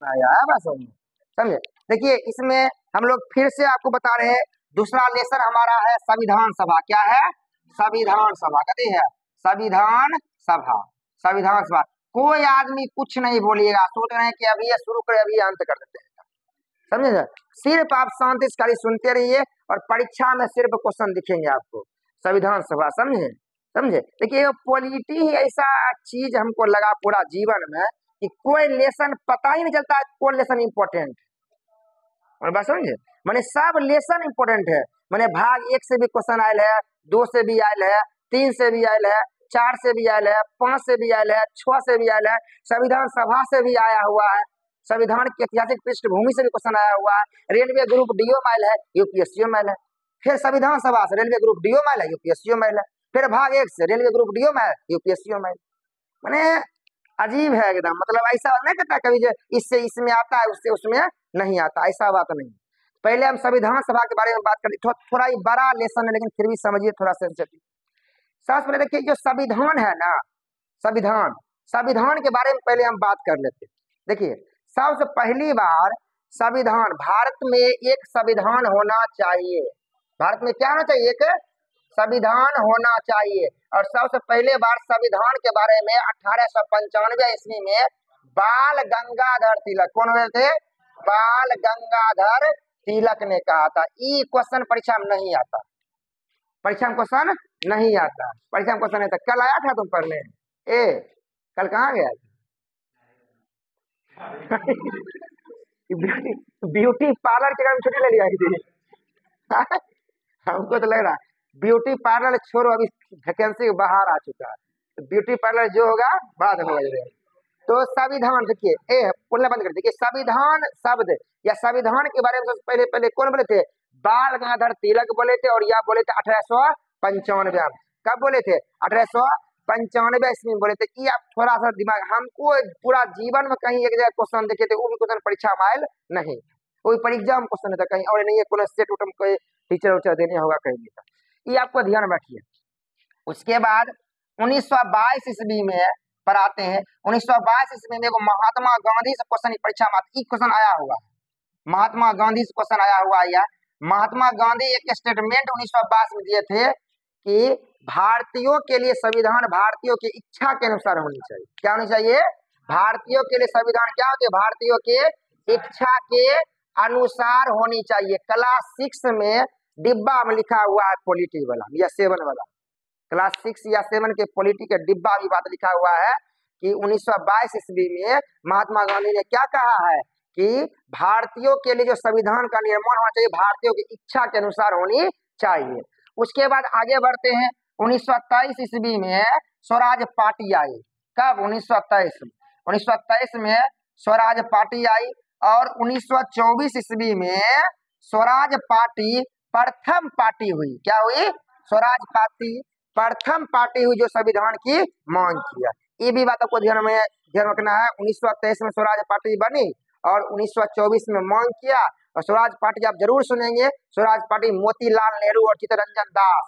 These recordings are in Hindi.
आया है बस समझे। देखिए इसमें हम लोग फिर से आपको बता रहे हैं, दूसरा लेसन हमारा है संविधान सभा। क्या है? संविधान सभा। कहते हैं संविधान सभा। संविधान सभा कोई आदमी कुछ नहीं बोलिएगा, सोच रहे हैं कि अभी ये शुरू करे अभी अंत कर देते हैं, समझे सर। सिर्फ आप शांति से खाली सुनते रहिए और परीक्षा में सिर्फ क्वेश्चन दिखेंगे आपको। संविधान सभा समझे समझे। देखिए पॉलिटी ही ऐसा चीज हमको लगा पूरा जीवन में कि कोई लेसन पता ही नहीं चलता है कौन लेसन इंपॉर्टेंट, और बात समझे। मैंने सब लेसन इंपॉर्टेंट है। मैंने भाग 1 से भी क्वेश्चन आयल है, 2 से भी आयल है, 3 से भी आयल है, 4 से भी आयल है, 5 से भी आयल है, 6 से भी आयल है, संविधान सभा से भी आया हुआ है, संविधान की ऐतिहासिक पृष्ठभूमि से भी क्वेश्चन आया हुआ है, रेलवे ग्रुप डीओ माइल है, यूपीएससी माइल है, फिर संविधान सभा से रेलवे ग्रुप डीओ माइल है, यूपीएससी माइल है, फिर भाग 1 से रेलवे ग्रुप डीओ माइल, यूपीएससी माइल। मैंने अजीब है एकदम, मतलब ऐसा नहीं कहता कभी जो इससे इसमें आता है उससे उसमें नहीं आता, ऐसा बात नहीं। पहले हम संविधान सभा के बारे में बात करें, थोड़ा ही बड़ा लेसन है लेकिन फिर भी समझिए थोड़ा सेंसिटिव। सबसे पहले देखिए जो संविधान है ना, संविधान, संविधान के बारे में पहले हम बात कर लेते हैं। देखिए सबसे पहली बार संविधान, भारत में एक संविधान होना चाहिए। भारत में क्या होना चाहिए? एक संविधान होना चाहिए। और सबसे पहले बार संविधान के बारे में 1895 ईस्वी में बाल गंगाधर तिलक, कौन हुए थे? बाल गंगाधर तिलक ने कहा था। ई क्वेश्चन परीक्षा में नहीं आता, परीक्षा में क्वेश्चन नहीं आता, परीक्षा में क्वेश्चन नहीं आता। कल आया था तुम पढ़ने? कल कहाँ गया ब्यूटी पार्लर के छुट्टी ले लिया थी हमको तो लग रहा है ब्यूटी पार्लर छोड़ो, अभी वैकेंसी बाहर आ चुका है, ब्यूटी पार्लर जो होगा बाद में होगा। तो संविधान देखिए, बोलना बंद कर देखिए, संविधान शब्द या संविधान के बारे में सबसे पहले कौन बोले थे? बाल गंगाधर तिलक बोले थे, और या बोले थे 1895। कब बोले थे? 1895 ईस्वी में बोले थे। कि आप थोड़ा सा दिमाग, हमको पूरा जीवन में कहीं एक जगह क्वेश्चन देखे थे, वो भी क्वेश्चन परीक्षा में आयल नहीं, कोई परीक्षा में क्वेश्चन था कहीं और नहीं है, कोई सेट उटम कोई टीचर उचर देने होगा कहीं नहीं था। ये आपको ध्यान रखिए। उसके बाद 1922 ईस्वी में पर आते हैं। 1922 ईस्वी में महात्मा गांधी से क्वेश्चन परीक्षा में क्वेश्चन आया हुआ है, महात्मा गांधी से क्वेश्चन आया हुआ है। महात्मा गांधी एक स्टेटमेंट 1922 में दिए थे कि भारतीयों के लिए संविधान भारतीयों की इच्छा के अनुसार होनी चाहिए। क्या होनी चाहिए? भारतीयों के लिए संविधान क्या होती है? भारतीयों के इच्छा के अनुसार होनी चाहिए। क्लास 6 में डिब्बा में लिखा हुआ है पॉलिटी वाला या 7 वाला, क्लास 6 या 7 के पॉलिटी के डिब्बा भी बात लिखा हुआ है कि 1922 ईस्वी में महात्मा गांधी ने क्या कहा है कि भारतीयों के लिए जो संविधान का निर्माण होना चाहिए भारतीयों की इच्छा के अनुसार होनी चाहिए। उसके बाद आगे बढ़ते हैं। 1923 ईस्वी में स्वराज पार्टी आई। कब? 1923 में। 1923 में स्वराज पार्टी आई और 1924 ईस्वी में स्वराज पार्टी प्रथम पार्टी हुई। क्या हुई? स्वराज पार्टी प्रथम पार्टी हुई जो संविधान की मांग किया। ये भी बातों को ध्यान रखना है। 1923 में स्वराज पार्टी बनी और 1924 में मांग किया। और स्वराज पार्टी आप जरूर सुनेंगे, स्वराज पार्टी मोतीलाल नेहरू और चित्तरंजन दास,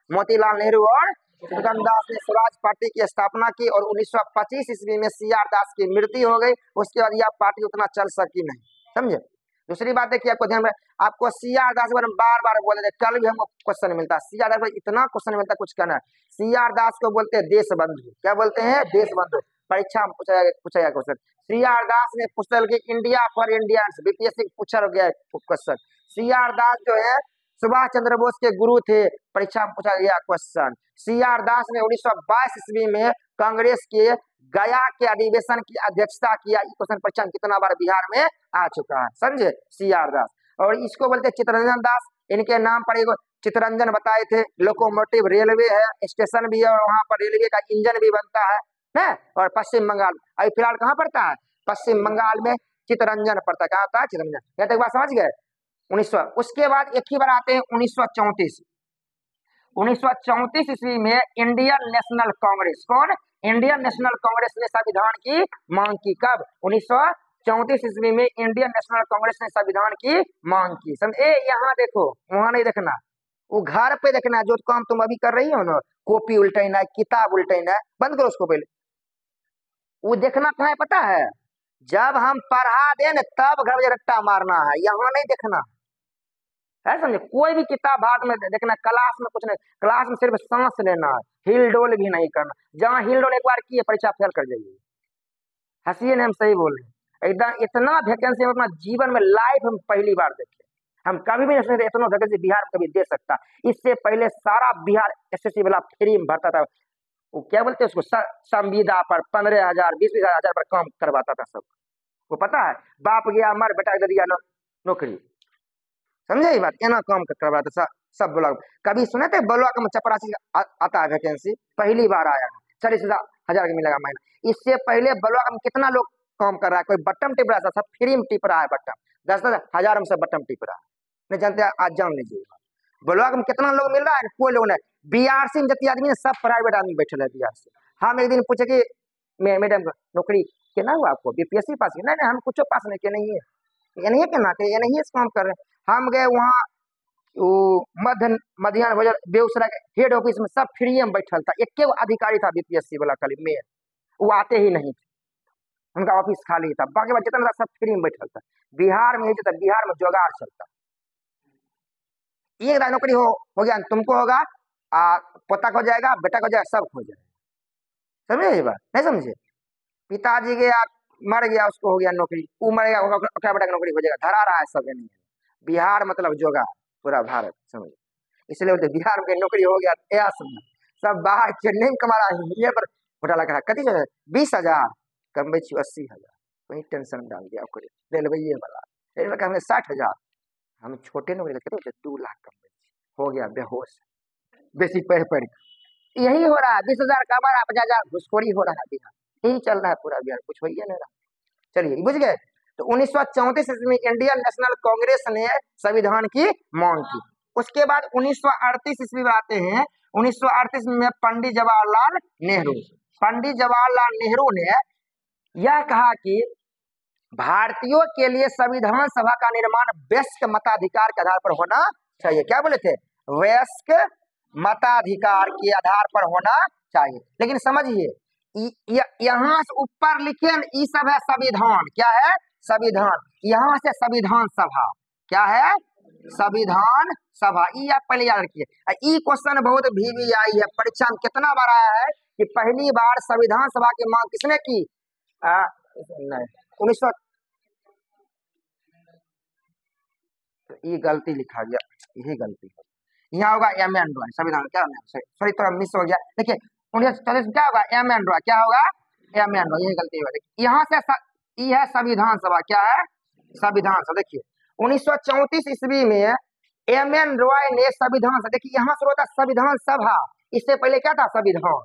मोतीलाल नेहरू और चित्तरंजन दास ने स्वराज पार्टी की स्थापना की। और 1925 ईस्वी में CR दास की मृत्यु हो गई। उसके बाद यह पार्टी उतना चल सकी नहीं, समझे। दूसरी बात देखिए, आपको ध्यान में, आपको CR दास बार बार बोले थे, कल भी हमको क्वेश्चन मिलता है CR दास, इतना क्वेश्चन मिलता है कुछ कहना। CR दास को बोलते हैं देश बंधु। क्या बोलते हैं? देश बंधु। परीक्षा में पूछा गया क्वेश्चन। CR दास ने पूछा कि इंडिया फॉर इंडियंस, बीपीएससी पूछा गया क्वेश्चन। CR दास जो है सुभाष चंद्र बोस के गुरु थे, परीक्षा में पूछा गया क्वेश्चन। CR दास ने 1922 ईस्वी में कांग्रेस के गया के अधिवेशन की अध्यक्षता किया। क्वेश्चन परीक्षा में कितना बार बिहार में आ चुका है, समझे। CR दास। और इसको बोलते चित्तरंजन दास, इनके नाम पर एक चित्तरंजन बताए थे। लोकोमोटिव रेलवे है, स्टेशन भी है और वहां पर रेलवे का इंजन भी बनता है। और पश्चिम बंगाल अभी फिलहाल कहाँ पड़ता है? पश्चिम बंगाल में चित्तरंजन पड़ता है। कहाँ होता है? चित्तरंजन। यहाँ तक बात समझ गए? 1900। उसके बाद एक ही बार आते हैं 1934। 1934 ईस्वी में इंडियन नेशनल कांग्रेस, कौन? इंडियन नेशनल कांग्रेस ने संविधान की मांग की। कब? 1934 ईस्वी में इंडियन नेशनल कांग्रेस ने संविधान की मांग की। समझे। यहाँ देखो, वहां नहीं देखना, वो घर पे देखना है। जो काम तुम अभी कर रही हो ना, कॉपी उल्टेना है, किताब उल्टेना है, बंद करो उसको पहले। वो देखना कहाँ है पता है? जब हम पढ़ा दें न तब घर में रट्टा मारना है, यहाँ नहीं देखना है, समझे। कोई भी किताब भारत में देखना, क्लास में कुछ नहीं, क्लास में सिर्फ सांस लेना है, हिल डोल भी नहीं करना। जहाँ हिल डोल एक बार किए परीक्षा फेल कर जाइए। हंसिए नहीं, हम सही बोल रहे हैं। एकदम इतना वैकेंसी हम अपना जीवन में लाइफ हम पहली बार देखे। हम कभी भी नहीं सोचे इतना वैकेंसी बिहार कभी दे सकता। इससे पहले सारा बिहार एसएससी वाला फ्री में भरता था। वो क्या बोलते हैं उसको, संविदा पर 15,000 20,000 पर काम करवाता था सब। वो पता है, बाप गया मर बेटा दे दिया नौकरी, समझे ये बात। एना काम करवाता था सब ब्लॉक। कभी सुने थे ब्लॉक में चपरासी आता है वैकेंसी, पहली बार आया है, 40,000 का मिलेगा महीना। इससे पहले ब्लॉक में कितना लोग काम कर रहा है, कोई बटन टिप रहा था, सब फ्री में टिप रहा है बटन, 10,000 में सब बटन टिप रहा है। नहीं जानते, आज जान लीजिए ब्लॉक में कितना लोग मिल रहा है, कोई लोग नहीं। बीआरसी में जितने आदमी है सब प्राइवेट आदमी बैठे है बीआरसी। हम एक दिन पूछे कि मैडम नौकरी केना हुआ आपको, बीपीएससी पास? नहीं नहीं, हम कुछ पास नहीं किया, नहीं है ये नहीं है केना के, ये नहीं है काम कर रहे। हम गए वहाँ मध्याह्न भोजन बेगूसराय के हेड ऑफिस में, सब फ्री में बैठल था, एक अधिकारी था बीपीएससी वाला खाली मेयर, वो आते ही नहीं थे, उनका ऑफिस खाली था, बाकी बात जितना सब फ्री में बैठल था। बिहार में था, बिहार में जुगाड़ चलता। एक नौकरी हो गया, तुमको होगा, पोता को हो जाएगा, बेटा को हो जाएगा, सब हो जाएगा। समझे ये बात, नहीं समझे। पिताजी गया मर गया, उसको हो गया नौकरी, वो मरेगा क्या बेटा नौकरी हो जाएगा, धरा रहा है सब। नहीं बिहार मतलब जोगा पूरा भारत, समझे। इसलिए बोलते बिहार में नौकरी हो गया, या सब बाहर चेन्नई में कमा रहा है, ये पर घोटाला करा कथी 20,000 कम 80,000, वही टेंशन डाल दिया रेलवे वाला। रेलवे का हमें 60,000, हम छोटे नौकरी करते 2 लाख कम हो गया बेहोश, बेसिक पढ़ यही हो रहा है। 20,000 कमा रहा, 50,000 घुसखोरी हो रहा है बिहार, यही चल रहा है पूरा बिहार, कुछ हो ही नहीं रहा। चलिए बुझ गए। तो 1934 में इंडियन नेशनल कांग्रेस ने संविधान की मांग की। उसके बाद 1938 ईस्वी में आते हैं। 1938 में पंडित जवाहरलाल नेहरू ने यह कहा कि भारतीयों के लिए संविधान सभा का निर्माण वयस्क मताधिकार के आधार पर होना चाहिए। क्या बोले थे, वयस्क मताधिकार के आधार पर होना चाहिए। लेकिन समझिए, यहाँ से ऊपर लिखे ये सब है संविधान, क्या है संविधान, यहाँ से संविधान सभा क्या है, संविधान सभा। ये आप पहले याद रखिए। ये क्वेश्चन बहुत भी आई है परीक्षा में, कितना बार आया है कि पहली बार संविधान सभा की मांग किसने की, 1900। ये गलती लिखा गया, यही गलती यहाँ होगा एम एन रॉय, संविधान क्या सॉरी थोड़ा मिस हो गया। देखिए 1940 क्या होगा, एम एन रॉय, क्या होगा एम एन रॉय, यही गलती हुआ। यहाँ से ये है संविधान सभा, क्या है संविधान सभा। देखिए 1934 ईस्वी में एम एन रॉय ने संविधान सभा, देखिए यहाँ से होता संविधान सभा, इससे पहले क्या था संविधान।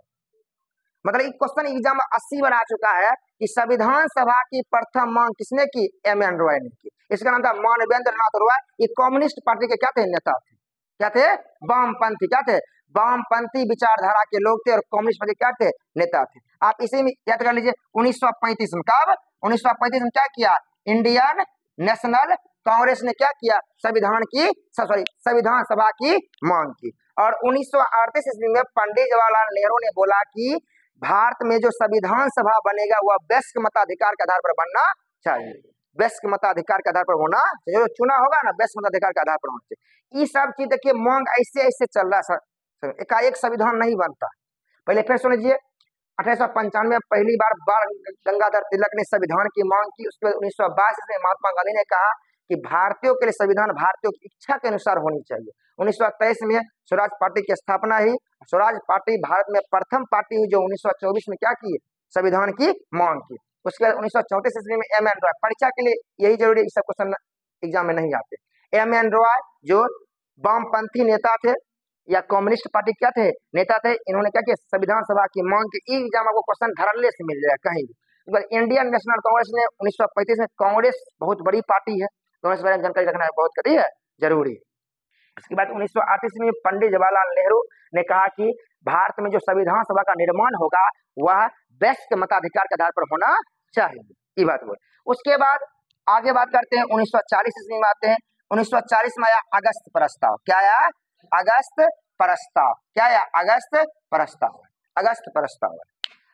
मतलब एक क्वेश्चन एग्जाम 80 बार आ चुका है कि संविधान सभा की प्रथम मांग किसने की, एम एन रॉय ने की। इसका नाम था मानवेंद्र नाथ रॉय। ये कम्युनिस्ट पार्टी के क्या थे, नेता थे, क्या थे वामपंथी, क्या थे वामपंथी विचारधारा के लोग थे, और कम्युनिस्ट पार्टी क्या थे, नेता थे। आप इसी में याद कर लीजिए। 1935 में कब, 1935 में क्या किया, इंडियन नेशनल कांग्रेस ने क्या किया, संविधान सभा की मांग की। और 1938 ईस्वी में पंडित जवाहरलाल नेहरू ने बोला कि भारत में जो संविधान सभा बनेगा वह वयस्क मताधिकार के आधार पर बनना चाहिए, वयस्क मताधिकार के आधार पर होना, जो चुना होगा ना वयस्क मताधिकार के आधार पर होना चाहिए। ये सब चीज देखिए मांग ऐसे ऐसे चल रहा है, एकाएक संविधान नहीं बनता। पहले फिर सुन लीजिए, 1895 में पहली बार बाल गंगाधर तिलक ने संविधान की मांग की। उसके बाद 1922 में महात्मा गांधी ने कहा कि भारतीयों के लिए संविधान भारतीयों की इच्छा के अनुसार होनी चाहिए। 1923 में स्वराज पार्टी की स्थापना हुई। स्वराज पार्टी भारत में प्रथम पार्टी हुई जो 1924 में क्या की, संविधान की मांग की। उसके बाद 1934 ईस्वी में एम एन रॉय, परीक्षा के लिए यही जरूरी, इस सब क्वेश्चन एग्जाम में नहीं आते। एम एन रॉय जो वामपंथी नेता थे या कम्युनिस्ट पार्टी क्या थे, नेता थे, इन्होंने क्या किया, संविधान सभा की मांग की। एग्जाम आपको क्वेश्चन धड़ल्ले से मिल जाएगा कहीं भी। इंडियन नेशनल कांग्रेस ने 1935 में, कांग्रेस बहुत बड़ी पार्टी है, कांग्रेस के बारे में जानकारी रखना बहुत कड़ी है, जरूरी है। इसके बाद 1938 में पंडित जवाहरलाल नेहरू ने कहा कि भारत में जो संविधान सभा का निर्माण होगा वह वयस्क मताधिकार के आधार पर होना चाहिए, ये बात बोल। उसके बाद आगे बात करते हैं 1940 ईस्वी में आते हैं। 1940 में आया अगस्त प्रस्ताव, क्या आया, अगस्त प्रस्ताव, क्या आया, अगस्त प्रस्ताव, अगस्त प्रस्ताव।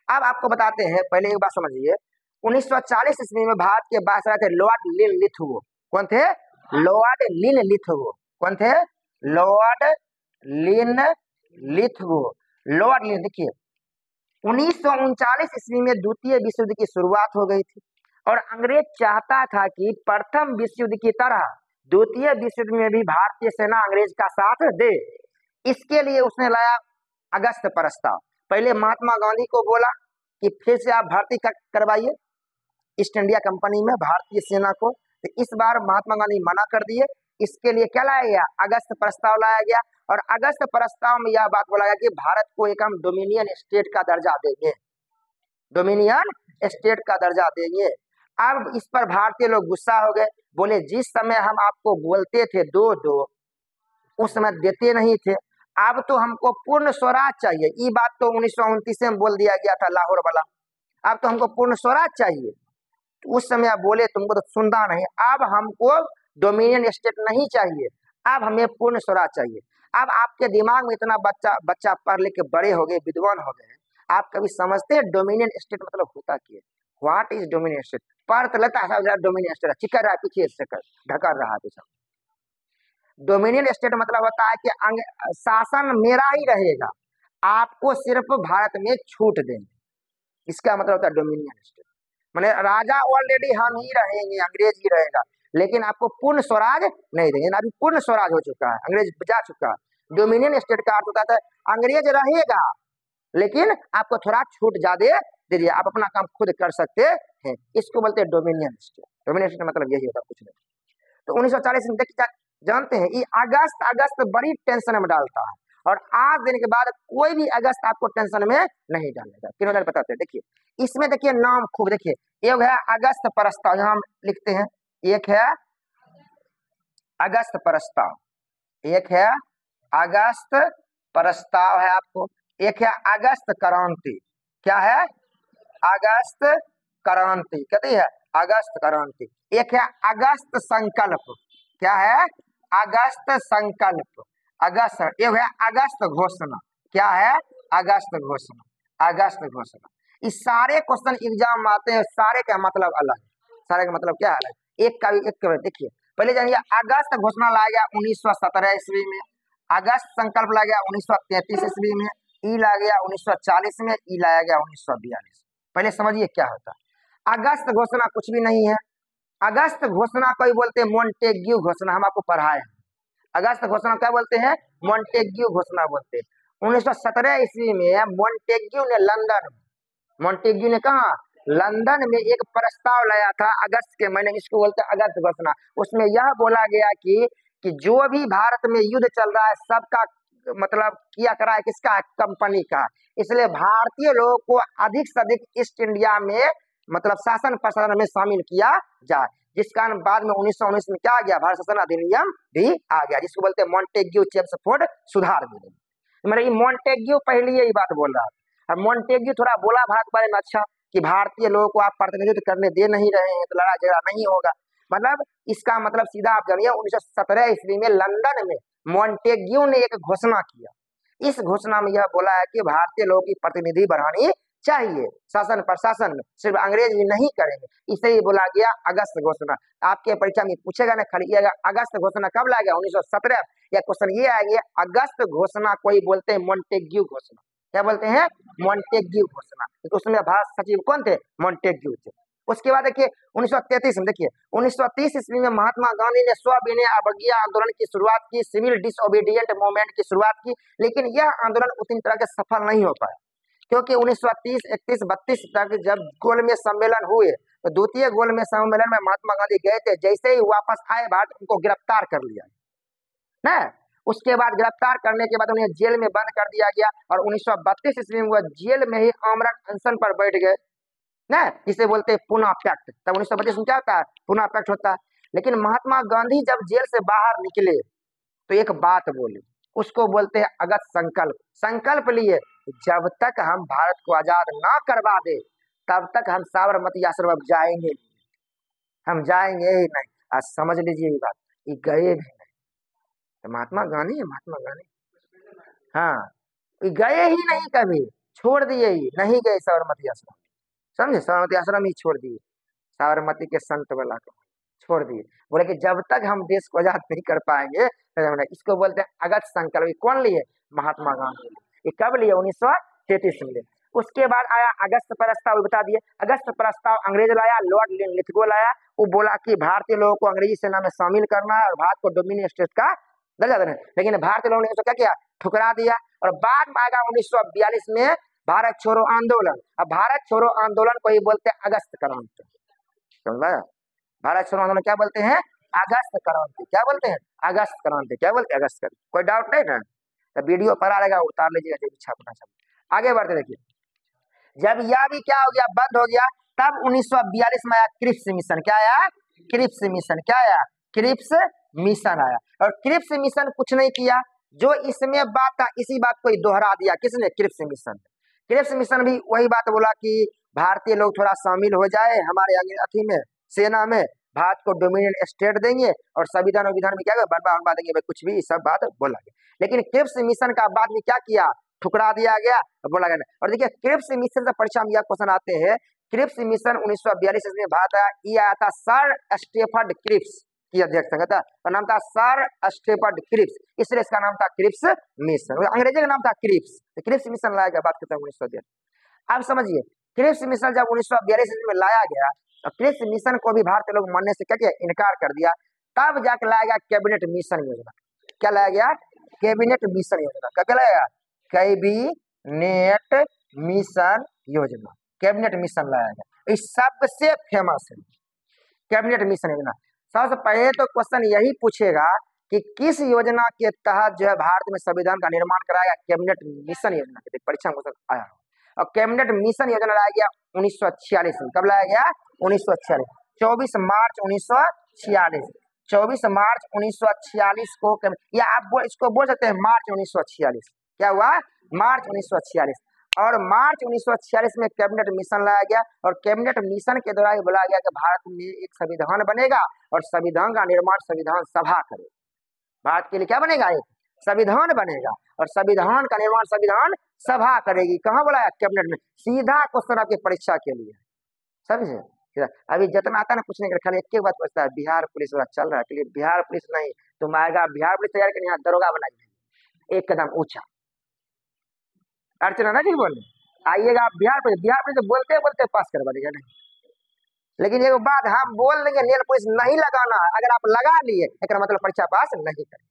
अब आपको बताते हैं, पहले एक बात समझिए, 1940 ईस्वी में भारत के वायसराय थे लॉर्ड लिनलिथगो। कौन थे? Lord Linlithgow. कौन थे? Lord Linlithgow. लॉर्ड लिन, देखिए 1939 ईस्वी में द्वितीय विश्व युद्ध की शुरुआत हो गई थी और अंग्रेज चाहता था कि प्रथम विश्व युद्ध की तरह द्वितीय विश्व युद्ध में भी भारतीय सेना अंग्रेज का साथ दे। इसके लिए उसने लाया अगस्त प्रस्ताव। पहले महात्मा गांधी को बोला कि फिर से आप भर्ती करवाइए ईस्ट इंडिया कंपनी में भारतीय सेना को, तो इस बार महात्मा गांधी मना कर दिए। इसके लिए क्या लाया गया? अगस्त प्रस्ताव लाया गया और अगस्त प्रस्ताव में यह बात बोला गया कि भारत को एक हम डोमिनियन स्टेट का दर्जा देंगे, डोमिनियन स्टेट का दर्जा देंगे। अब इस पर भारतीय लोग गुस्सा हो गए, बोले जिस समय हम आपको बोलते थे दो दो, उस समय देते नहीं थे, अब तो हमको पूर्ण स्वराज चाहिए। ये बात तो 1929 में बोल दिया गया था लाहौर वाला, अब तो हमको पूर्ण स्वराज चाहिए। उस समय आप बोले तुमको तो सुनता नहीं, अब हमको डोमिनियन स्टेट नहीं चाहिए, अब हमें पूर्ण स्वराज चाहिए। अब आपके दिमाग में इतना बच्चा पढ़ लिख के बड़े हो गए, विद्वान हो गए, आप कभी समझते हैं डोमिनियन स्टेट मतलब होता क्या? What is dominion state? पढ़ लेता है डोमिनियन स्टेट, चिकर रहा पीछे से ढकर रहा पीछे। डोमिनियन स्टेट मतलब होता है कि शासन मेरा ही रहेगा, आपको सिर्फ भारत में छूट देंगे, इसका मतलब होता है डोमिनियन स्टेट। माने राजा ऑलरेडी हम ही रहेंगे, अंग्रेज ही रहेगा, लेकिन आपको पूर्ण स्वराज नहीं देंगे। अभी पूर्ण स्वराज हो चुका है, अंग्रेज जा चुका है। डोमिनियन स्टेट का अर्थ होता है अंग्रेज रहेगा लेकिन आपको थोड़ा छूट ज्यादा दे दिया, आप अपना काम खुद कर सकते हैं, इसको बोलते हैं डोमिनियन स्टेट। डोमिनियन स्टेट मतलब यही होता है, कुछ नहीं। तो 1940 में जानते हैं ये अगस्त बड़ी टेंशन में डालता है और आज देने के बाद कोई भी अगस्त आपको टेंशन में नहीं डालेगा। क्यों बताते हैं, देखिए इसमें देखिए नाम खूब, देखिए एक है अगस्त प्रस्ताव, यहाँ हम लिखते हैं, एक है अगस्त प्रस्ताव, एक है अगस्त प्रस्ताव है आपको, एक है अगस्त क्रांति। क्या है? अगस्त क्रांति, कहती है अगस्त क्रांति। एक है अगस्त संकल्प। क्या है? अगस्त संकल्प, अगस्त। एक है अगस्त घोषणा। क्या है? अगस्त घोषणा, अगस्त घोषणा। इस सारे क्वेश्चन एग्जाम आते हैं, सारे का मतलब अलग, सारे का मतलब क्या अलग, एक का भी एक। देखिए पहले जानिए अगस्त घोषणा लाया गया 1917 ईस्वी में, अगस्त संकल्प लाया गया 1933 ईस्वी में, ई लाया गया 1940 में, ई लाया गया 1942। पहले समझिए क्या होता है। अगस्त घोषणा कुछ भी नहीं है। अगस्त घोषणा कोई बोलते हैं मोंटेग्यू घोषणा, हम आपको पढ़ाए हैं। अगस्त घोषणा क्या बोलते हैं? मोंटेग्यू घोषणा बोलते हैं। 1917 ईस्वी में मोंटेग्यू ने लंदन, मोंटेग्यू ने कहा लंदन में एक प्रस्ताव लाया था अगस्त के महीने, इसको बोलते हैं अगस्त घोषणा। उसमें यह बोला गया कि जो भी भारत में युद्ध चल रहा है सबका मतलब किया करा है किसका? कंपनी का। इसलिए भारतीय लोगों को अधिक से अधिक ईस्ट इंडिया में मतलब शासन प्रशासन में शामिल किया जाए, जिस कारण बाद में 1919 में क्या आ गया? भारत शासन अधिनियम भी आ गया, जिसको बोलते हैं मोंटेग्यू चेम्सफोर्ड सुधार विधेयक। मतलब ये मोंटेग्यू पहले यही बात बोल रहा था। अब मोंटेग्यू थोड़ा बोला भारत के बारे में अच्छा कि भारतीय लोगों को आप प्रतिनिधित्व करने दे नहीं रहे हैं तो लड़ा झगड़ा नहीं होगा, मतलब इसका मतलब सीधा आप जानिए 1917 ईस्वी में लंदन में मोंटेग्यू ने एक घोषणा किया। इस घोषणा में यह बोला है कि भारतीय लोगों की प्रतिनिधि बढ़ानी चाहिए शासन प्रशासन में, सिर्फ अंग्रेज भी नहीं करेंगे, इसे ही बोला गया अगस्त घोषणा। आपके परीक्षा में पूछेगा ना खाली अगस्त घोषणा कब लाया गया? 1917। या क्वेश्चन ये आएगा अगस्त घोषणा कोई बोलते हैं मोंटेग्यू घोषणा। क्या बोलते हैं? मोंटेग्यू घोषणा। तो उसमें भारत सचिव कौन थे? मोंटेग्यू थे। उसके बाद देखिए 1933 में, देखिए 1930 ईस्वी में महात्मा गांधी ने सविनय अवज्ञा आंदोलन की शुरुआत की, सिविल डिसओबीडिएंट मूवमेंट की शुरुआत की, लेकिन यह आंदोलन उतनी तरह के सफल नहीं हो पाया, क्योंकि 1930, 31, 32 तक जब गोलमेज सम्मेलन हुए तो द्वितीय गोलमेज सम्मेलन में महात्मा गांधी गए थे, जैसे ही वापस आए भारत उनको गिरफ्तार कर लिया ना। उसके बाद गिरफ्तार करने के बाद उन्हें जेल में बंद कर दिया गया और 1932 ईस्वी में वह जेल में ही आमरण अनशन पर बैठ गए ना, जिसे बोलते हैं पुनः पैक्ट। तब 1932 में क्या होता है? पुनः पैक्ट होता है। लेकिन महात्मा गांधी जब जेल से बाहर निकले तो एक बात बोले, उसको बोलते हैं अगस्त संकल्प। संकल्प लिए जब तक हम भारत को आजाद ना करवा दे तब तक हम साबरमती आश्रम जाएंगे, हम जाएंगे ही नहीं। आज समझ लीजिए ये बात, ये गए भी नहीं। तो महात्मा गांधी है, महात्मा गांधी, हाँ, ये गए ही नहीं, कभी छोड़ दिए ही नहीं, गए साबरमती आश्रम। समझे, साबरमती आश्रम ही छोड़ दिए, साबरमती के संत वाला को छोड़ दिए, बोले कि जब तक हम देश को आजाद नहीं कर पाएंगे। इसको बोलते हैं अगस्त संकल्प। ये कौन लिए? महात्मा गांधी। ये कब लिए? 1933 में लिए। उसके बाद आया अगस्त प्रस्ताव, बता दिए। अगस्त प्रस्ताव अंग्रेज लाया, लॉर्ड लिथगो लाया। वो बोला कि भारतीय लोगों को अंग्रेजी सेना में शामिल करना है और भारत को डोमिनियन स्टेट का दर्जा देना है। लेकिन भारतीय लोगों ने उसको क्या किया? ठुकरा दिया। और बाद में आएगा 1942 में भारत छोड़ो आंदोलन। अब भारत छोड़ो आंदोलन को ही बोलते हैं अगस्त क्रांति। समझ, भारत छोड़ो आंदोलन क्या बोलते हैं? अगस्त क्रांति। क्या बोलते हैं? अगस्त क्रांति। क्या बोलते हैं? अगस्त क्रांति। कोई डाउट नहीं ना? तो वीडियो पर आ रहेगा, उतार लीजिएगा जो इच्छा अपना सब। आगे बढ़ते देखिए, जब यह भी क्या हो गया? बंद हो गया। तब 1942 में आया क्रिप्स मिशन। क्या आया? Cripps mission. क्या आया? क्रिप्स मिशन आया। और क्रिप्स मिशन कुछ नहीं किया, जो इसमें बात था इसी बात को दोहरा दिया। किसने? Cripps mission. क्रिप्स मिशन भी वही बात बोला कि भारतीय लोग थोड़ा शामिल हो जाए हमारे अथी में, सेना में, भारत को डोमिनियन स्टेट देंगे और संविधान विधान में क्या बनवा देंगे, कुछ भी सब बात बोला गया। लेकिन क्रिप्स मिशन का बाद में क्या किया? ठुकरा दिया गया, बोला गया। और देखिए क्रिप्स मिशन से परीक्षा में यह क्वेश्चन आते हैं। क्रिप्स मिशन 1942 में भारत आया। ये आया था सर स्टेफर्ड क्रिप्स की अध्यक्षता था, और नाम था सर स्टेफर्ड क्रिप्स, इसलिए इसका नाम था क्रिप्स मिशन। अंग्रेजी का नाम था क्रिप्स। तो क्रिप्स मिशन लाया गया, बात करते हैं 1942। अब समझिए, क्रिप्स मिशन जब 1942 में लाया गया, और क्रिप्स मिशन को भी भारतीय लोग मानने से क्या किया? इनकार कर दिया। तब जाके लाया गया कैबिनेट मिशन योजना। क्या लाया गया? कैबिनेट मिशन योजना। क्या लाया गया? कैबिनेट मिशन योजना। कैबिनेट मिशन लाया गया, इस सबसे फेमस है कैबिनेट मिशन योजना। सबसे पहले तो क्वेश्चन यही पूछेगा कि किस योजना के तहत जो है भारत में संविधान का निर्माण कराया? कैबिनेट मिशन योजना के परीक्षा में क्वेश्चन आया। और कैबिनेट मिशन योजना लाया गया 1946 में। कब लाया गया? 1946, 24 मार्च 1946। 24 मार्च 1946 को, या आप इसको बोल सकते हैं मार्च 1946। क्या हुआ? मार्च 1946। और मार्च 1946 में कैबिनेट मिशन लाया गया। और कैबिनेट मिशन के द्वारा बोला गया कि भारत में एक संविधान बनेगा और संविधान का निर्माण संविधान सभा करे। भारत के लिए क्या बनेगा? एक संविधान बनेगा और संविधान का निर्माण संविधान सभा करेगी। कहाँ बोला? कैबिनेट में। सीधा क्वेश्चन आपकी परीक्षा के लिए, समझे? अभी जितना आता है ना पूछने के खाली एक बात पूछता है, बिहार पुलिस वाला चल रहा है, क्योंकि बिहार पुलिस नहीं, तुम आएगा बिहार पुलिस तैयार करने, यहाँ दरोगा बनाइए एक कदम ऊंचा। अर्चना ना जी बोले, आइएगा आप बिहार पुलिस बोलते बोलते पास करवा देगा नहीं। लेकिन एक बात हम बोल देंगे, नेल पुलिस नहीं लगाना है, अगर आप लगा लिए एक मतलब परीक्षा पास नहीं करेंगे।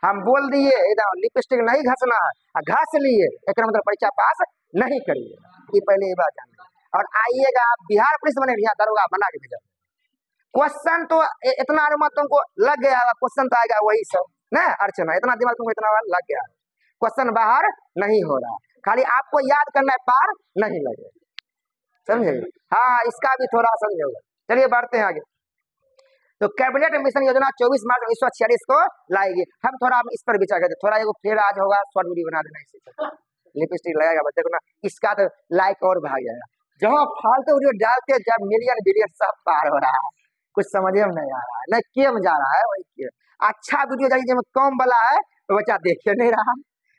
हम बोल दिए एकदम लिपस्टिक नहीं घसना है, घस लिए एक मतलब परीक्षा पास नहीं करिए। ये पहले ये बात जानना। और आइएगा आप बिहार पुलिस बने, यहाँ दरोगा बना के भेजा। क्वेश्चन तो इतना अनुमान तुमको लग गया, क्वेश्चन तो आएगा वही सब ना अर्चना, इतना दिमाग तुमको इतना लग गया। क्वेश्चन बाहर नहीं हो रहा, खाली आपको याद करना है, पार नहीं लगे, समझे? हाँ, इसका भी थोड़ा समझोगे। चलिए बढ़ते हैं आगे। तो कैबिनेट मिशन योजना 24 मार्च 1946 को लाएगी। हम थोड़ा इस पर विचार करते, थोड़ा एगो फिर आज होगा शॉर्ट वीडियो बना देना, इसी लिपस्टिक लगाएगा बच्चे को ना, इसका तो लाइक और भाग जाएगा। जहाँ फालतू वीडियो डालते जब मिलियन बिलियन सब पार हो रहा है, कुछ समझे में नहीं आ रहा है, न केम जा रहा है वही के। अच्छा वीडियो जाइए जब कम वाला है तो बच्चा देखे नहीं रहा,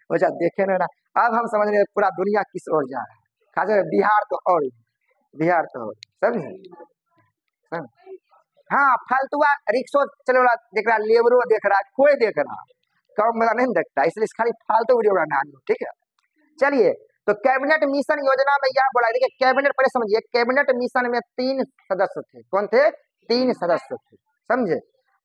बच्चा देखे नहीं रहा। अब हम समझ रहे पूरा दुनिया किस ओर जा रहा है, खास बिहार तो और बिहार तो और, समझे? हाँ, फालतुआ रिक्शो चले वाला देख रहा, लेबरो देख रहा, कोई देख रहा, कम वाला नहीं देखता, इसलिए खाली फालतू वीडियो बनाना। ठीक है, चलिए। तो कैबिनेट मिशन योजना में यह बोला, देखिए कैबिनेट पहले समझिए, कैबिनेट मिशन में 3 सदस्य थे। कौन थे? 3 सदस्य थे, समझे?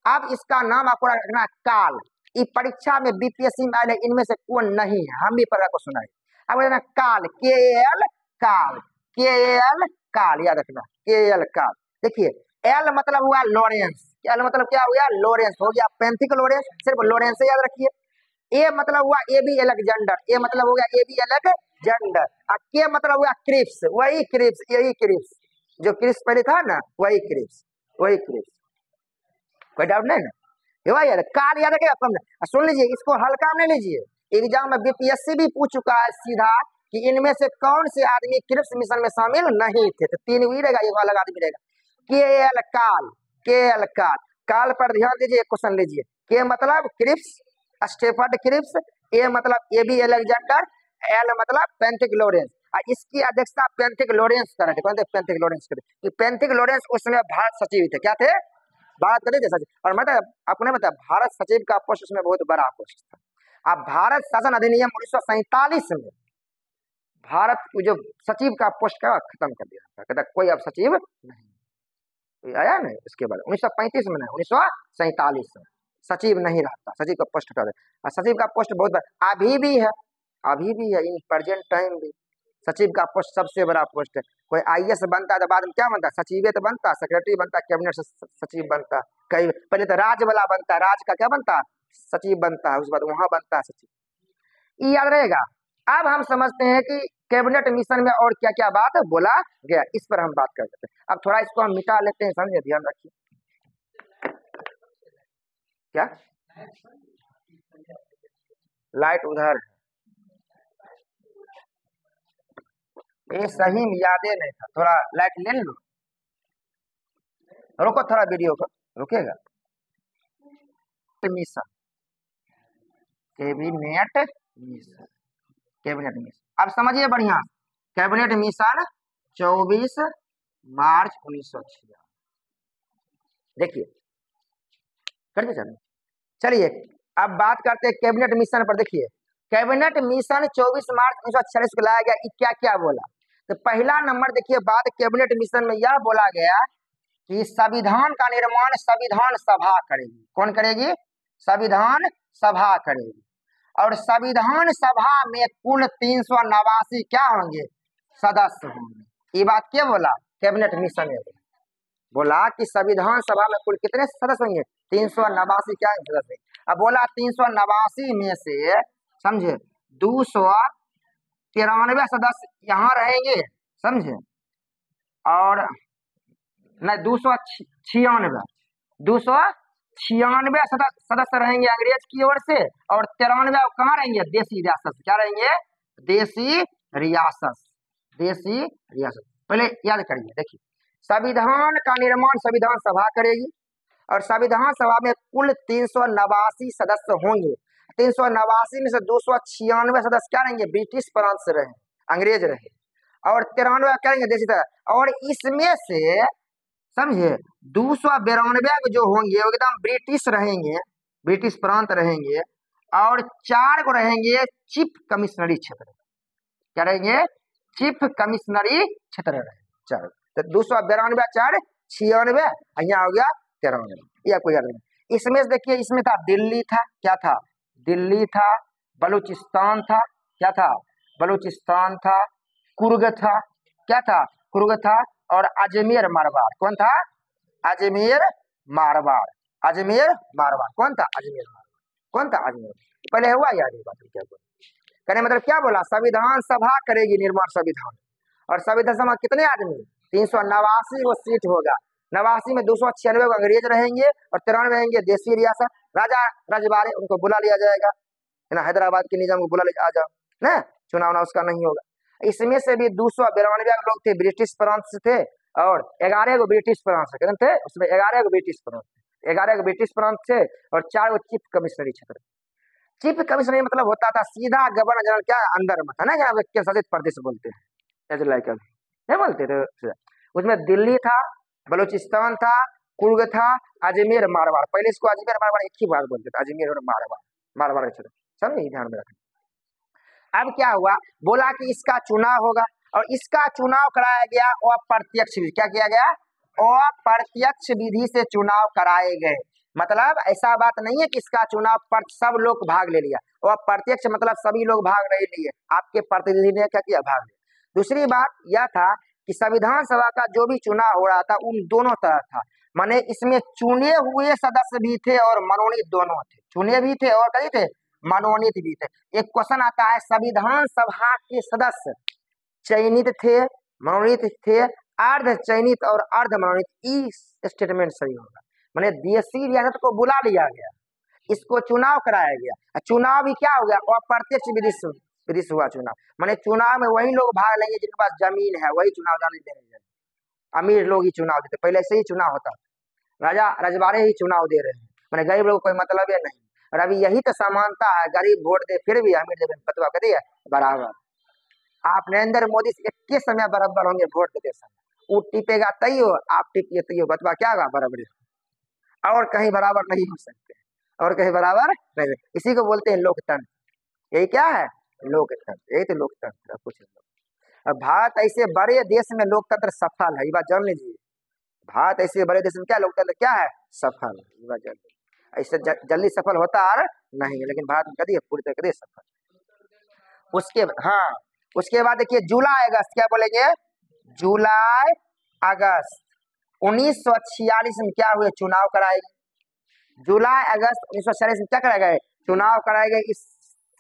अब इसका नाम आपको रखना काल। ये परीक्षा में बीपीएससी में आए, इनमें से कौन नहीं है, हम भी पढ़ा को सुनाए। अब काल, KL काल, KL काल, याद रखना KL काल। देखिए एल मतलब हुआ लॉरेंस, एल मतलब क्या हुआ? लॉरेंस हो गया, पेंथिक लॉरेंस, सिर्फ लॉरेंस से याद रखिए। ए मतलब हुआ AB अलेक्जेंडर, ए मतलब हो गया AB अलेक्जेंडर, और के मतलब हुआ क्रिप्स, वही क्रिप्स, यही क्रिप्स जो क्रिप्स पहले था ना, वही क्रिप्स, वही क्रिप्स। कोई डाउट नहीं ना? वही यार काल याद रखेगा कम। सुन लीजिए, इसको हल्का नहीं लीजिए, एग्जाम में बीपीएससी भी पूछ चुका है सीधा कि इनमें से कौन से आदमी क्रिप्स मिशन में शामिल नहीं थे। तो 3 भी रहेगा, एक अलग आदमी रहेगा। KL काल, KL काल, काल पर ध्यान दीजिए, क्वेश्चन लीजिए। के मतलब क्रिप्स, स्टेफर्ड क्रिप्स, ए मतलब AB अलेक्जेंडर, एल मतलब पेंथिक लॉरेंस। और इसकी अध्यक्षता पेंथिक लॉरेंस कर रहे थे। कौन थे? पेंथिक लॉरेंस कर रहे। पेंथिक लॉरेंस उस समय भारत सचिव थे। क्या थे? भारत के थे सचिव। और मतलब आपको नहीं पता, भारत सचिव का पोस्ट उसमें बहुत बड़ा पोस्ट था। अब भारत शासन अधिनियम 1947 में भारत को जो सचिव का पोस्ट का खत्म कर दिया था, कहता कोई अब सचिव नहीं आया। नहीं, उसके बाद 1935 में नहीं, 1947 में सचिव नहीं रहता, सचिव का पोस्ट हटा दे। सचिव का पोस्ट बहुत बड़ा अभी भी है, अभी भी है, इन प्रेजेंट टाइम भी सचिव का पोस्ट सबसे बड़ा पोस्ट है। कोई आईएएस बनता है तो बाद में क्या बनता है? सचिव तो बनता है, सेक्रेटरी बनता है, कैबिनेट सचिव बनता है। कई पहले तो राज वाला बनता है, राज का क्या बनता है? सचिव बनता है, उसके बाद वहां बनता है सचिव। ये याद रहेगा। अब हम समझते हैं कि कैबिनेट मिशन में और क्या क्या बात बोला गया, इस पर हम बात कर लेते हैं। अब थोड़ा इसको हम मिटा लेते हैं, समझे, ध्यान रखिए। क्या लाइट उधर, ये सही में यादें नहीं था, थोड़ा लाइट ले लो। रुको थोड़ा वीडियो को, रुकेगा। Mission, cabinet mission, cabinet mission. अब समझिए बढ़िया, कैबिनेट मिशन 24 मार्च 1946। देखिए करते चलिए अब बात करते हैं कैबिनेट मिशन पर। देखिए कैबिनेट मिशन 24 मार्च 1946 को लाया गया। क्या क्या बोला? तो पहला नंबर देखिए बात कैबिनेट मिशन में यह बोला गया कि संविधान का निर्माण संविधान सभा करेगी। कौन करेगी? संविधान सभा करेगी। और संविधान सभा में कुल 389 क्या होंगे? सदस्य होंगे। ये बात क्या बोला? कैबिनेट मिशन में बोला कि संविधान सभा में कुल कितने सदस्य होंगे? 389 क्या सदस्य। अब बोला 389 में से समझे 293 सदस्य यहाँ रहेंगे, समझे, और नहीं 296 सदस्य रहेंगे अंग्रेज की ओर से, और 93 कहाँ रहेंगे? देसी रियासत। क्या रहेंगे? देसी रियासत, देसी रियासत। पहले याद करिए, देखिए संविधान का निर्माण संविधान सभा करेगी, और संविधान सभा में कुल 389 सदस्य होंगे। 389 में से 296 सदस्य क्या रहेंगे? ब्रिटिश प्रांत से रहे, अंग्रेज रहे, और 93 क्या रहेंगे? देसी तरह। और इसमें से समझे 292 जो होंगे वो एकदम ब्रिटिश रहेंगे, ब्रिटिश प्रांत रहेंगे, और 4 को रहेंगे चीफ कमिश्नरी क्षेत्र। क्या रहेंगे? चीफ कमिश्नरी क्षेत्र रहेंगे 4। तो 292 4 96, यहाँ हो गया 93, या कोई याद नहीं। इसमें देखिए इसमें था दिल्ली था, क्या था? दिल्ली था, बलूचिस्तान था, क्या था? बलूचिस्तान था, कुर्ग था, क्या था? कुर्ग था, और अजमेर मारवाड़। कौन था? अजमेर मारवाड़, अजमेर मारवाड़। कौन था? अजमेर मारवाड़। कौन था? अजमेर। पहले हुआ याद ये बात? क्या बोला कहने मतलब क्या बोला? संविधान सभा करेगी निर्माण संविधान, और संविधान सभा कितने आदमी? 389 वो सीट होगा। 89 में 296 अंग्रेज रहेंगे और 93 रहेंगे देसी रियासत। राजा रजवाड़े उनको बुला लिया जाएगा, है ना, हैदराबाद के निजाम को बुला लिया, आ जाओ ना, चुनाव ना उसका नहीं होगा। इसमें से भी 292 लोग थे ब्रिटिश प्रांत से थे, और 11 को ब्रिटिश प्रांत से थे, उसमें 11 को ब्रिटिश प्रांत, 11 को ब्रिटिश प्रांत थे, और 4 को चीफ कमिश्नरी क्षेत्र। चीफ कमिश्नरी मतलब होता था सीधा गवर्नर जनरल, क्या अंदर में था ना, क्या केंद्र शासित प्रदेश बोलते हैं, नहीं बोलते थे। उसमें दिल्ली था, बलूचिस्तान था, कुर्ग था, अजमेर मारवाड़। पहले इसको अजमेर मारवाड़ एक ही बात बोलते थे, अजमेर और मारवाड़, मारवाड़ क्षेत्र, समझे, ध्यान में रखना। अब क्या हुआ? बोला कि इसका चुनाव होगा, और इसका चुनाव कराया गया अप्रत्यक्ष विधि। क्या किया गया? अप्रत्यक्ष विधि से चुनाव कराए गए। मतलब ऐसा बात नहीं है कि इसका चुनाव पर सब लोग भाग ले लिया, और प्रत्यक्ष मतलब सभी लोग भाग नहीं लिए, आपके प्रतिनिधि ने क्या किया? भाग लिया। दूसरी बात यह था कि संविधान सभा का जो भी चुनाव हो रहा था उन दोनों तरह था, माने इसमें चुने हुए सदस्य भी थे और मनोनीत दोनों थे। चुने भी थे और कहीं थे मनोनीत भी थे। एक क्वेश्चन आता है, संविधान सभा के सदस्य चयनित थे, मनोनीत थे, अर्ध चयनित और अर्ध मनोनीत, ई स्टेटमेंट सही होगा। मैंने देसी रियासत को बुला लिया गया, इसको चुनाव कराया गया। चुनाव भी क्या हो गया? अप्रत्यक्ष विधि से हुआ चुनाव। मैंने चुनाव में वही लोग भाग लेंगे जिनके पास जमीन है, वही चुनाव जाने देंगे, अमीर लोग ही चुनाव देते। पहले से ही चुनाव होता, राजा रजवाड़े ही चुनाव दे रहे हैं, मैंने गरीब लोग कोई मतलब है नहीं। और अभी यही तो समानता है, गरीब वोट दे फिर भी अमीर जब बतवा कर दिया बराबर। आप नरेंद्र मोदी से एक समय बराबर होंगे वोट देते समय, वो टिपेगा तैयो, आप टिपिए तैयो, बतवा क्या होगा बराबर, और कहीं बराबर नहीं हो सकते, और कहीं बराबर नहीं। इसी को बोलते हैं लोकतंत्र। यही क्या है? लोकतंत्र, यही तो लोकतंत्र कुछ नहीं। अब भारत ऐसे बड़े देश में लोकतंत्र सफल है, ये बात जान लीजिए। भारत ऐसे बड़े देश में क्या लोकतंत्र क्या है? सफल है, ये बात जान लीजिए। ऐसे जल्दी सफल होता और नहीं है, लेकिन भारत में कभी पूरी तरह से सफल। उसके हाँ, उसके बाद देखिए जुलाई अगस्त, क्या बोलेंगे? जुलाई अगस्त 1946 में क्या हुए? चुनाव कराए गए। जुलाई अगस्त 1946 में क्या कराए गए? चुनाव कराए गए। इस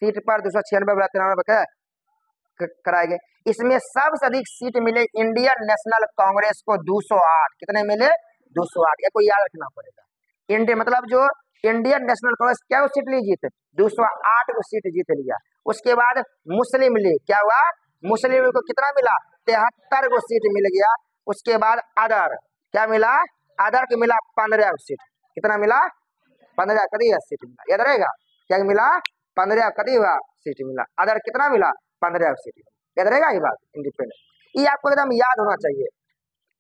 सीट पर 296 कराए गए। इसमें सबसे अधिक सीट मिले इंडियन नेशनल कांग्रेस को 208। कितने मिले? 208। या कोई याद रखना पड़ेगा। इंडिया मतलब जो इंडियन नेशनल कांग्रेस क्या वो सीट ली जीत? 208 को सीट जीत लिया। उसके बाद मुस्लिम लीग क्या हुआ? मुस्लिम लीग को कितना मिला? 73 को सीट मिल गया। उसके बाद अदर क्या मिला? अदर को मिला 15 सीट। कितना मिला? 15 कभी सीट मिला, याद रहेगा क्या मिला? 15 कभी हुआ सीट मिला। अदर कितना मिला? 15 सीट, याद रहेगा ये बात। इंडिपेंडेंट ये आपको एकदम याद होना चाहिए।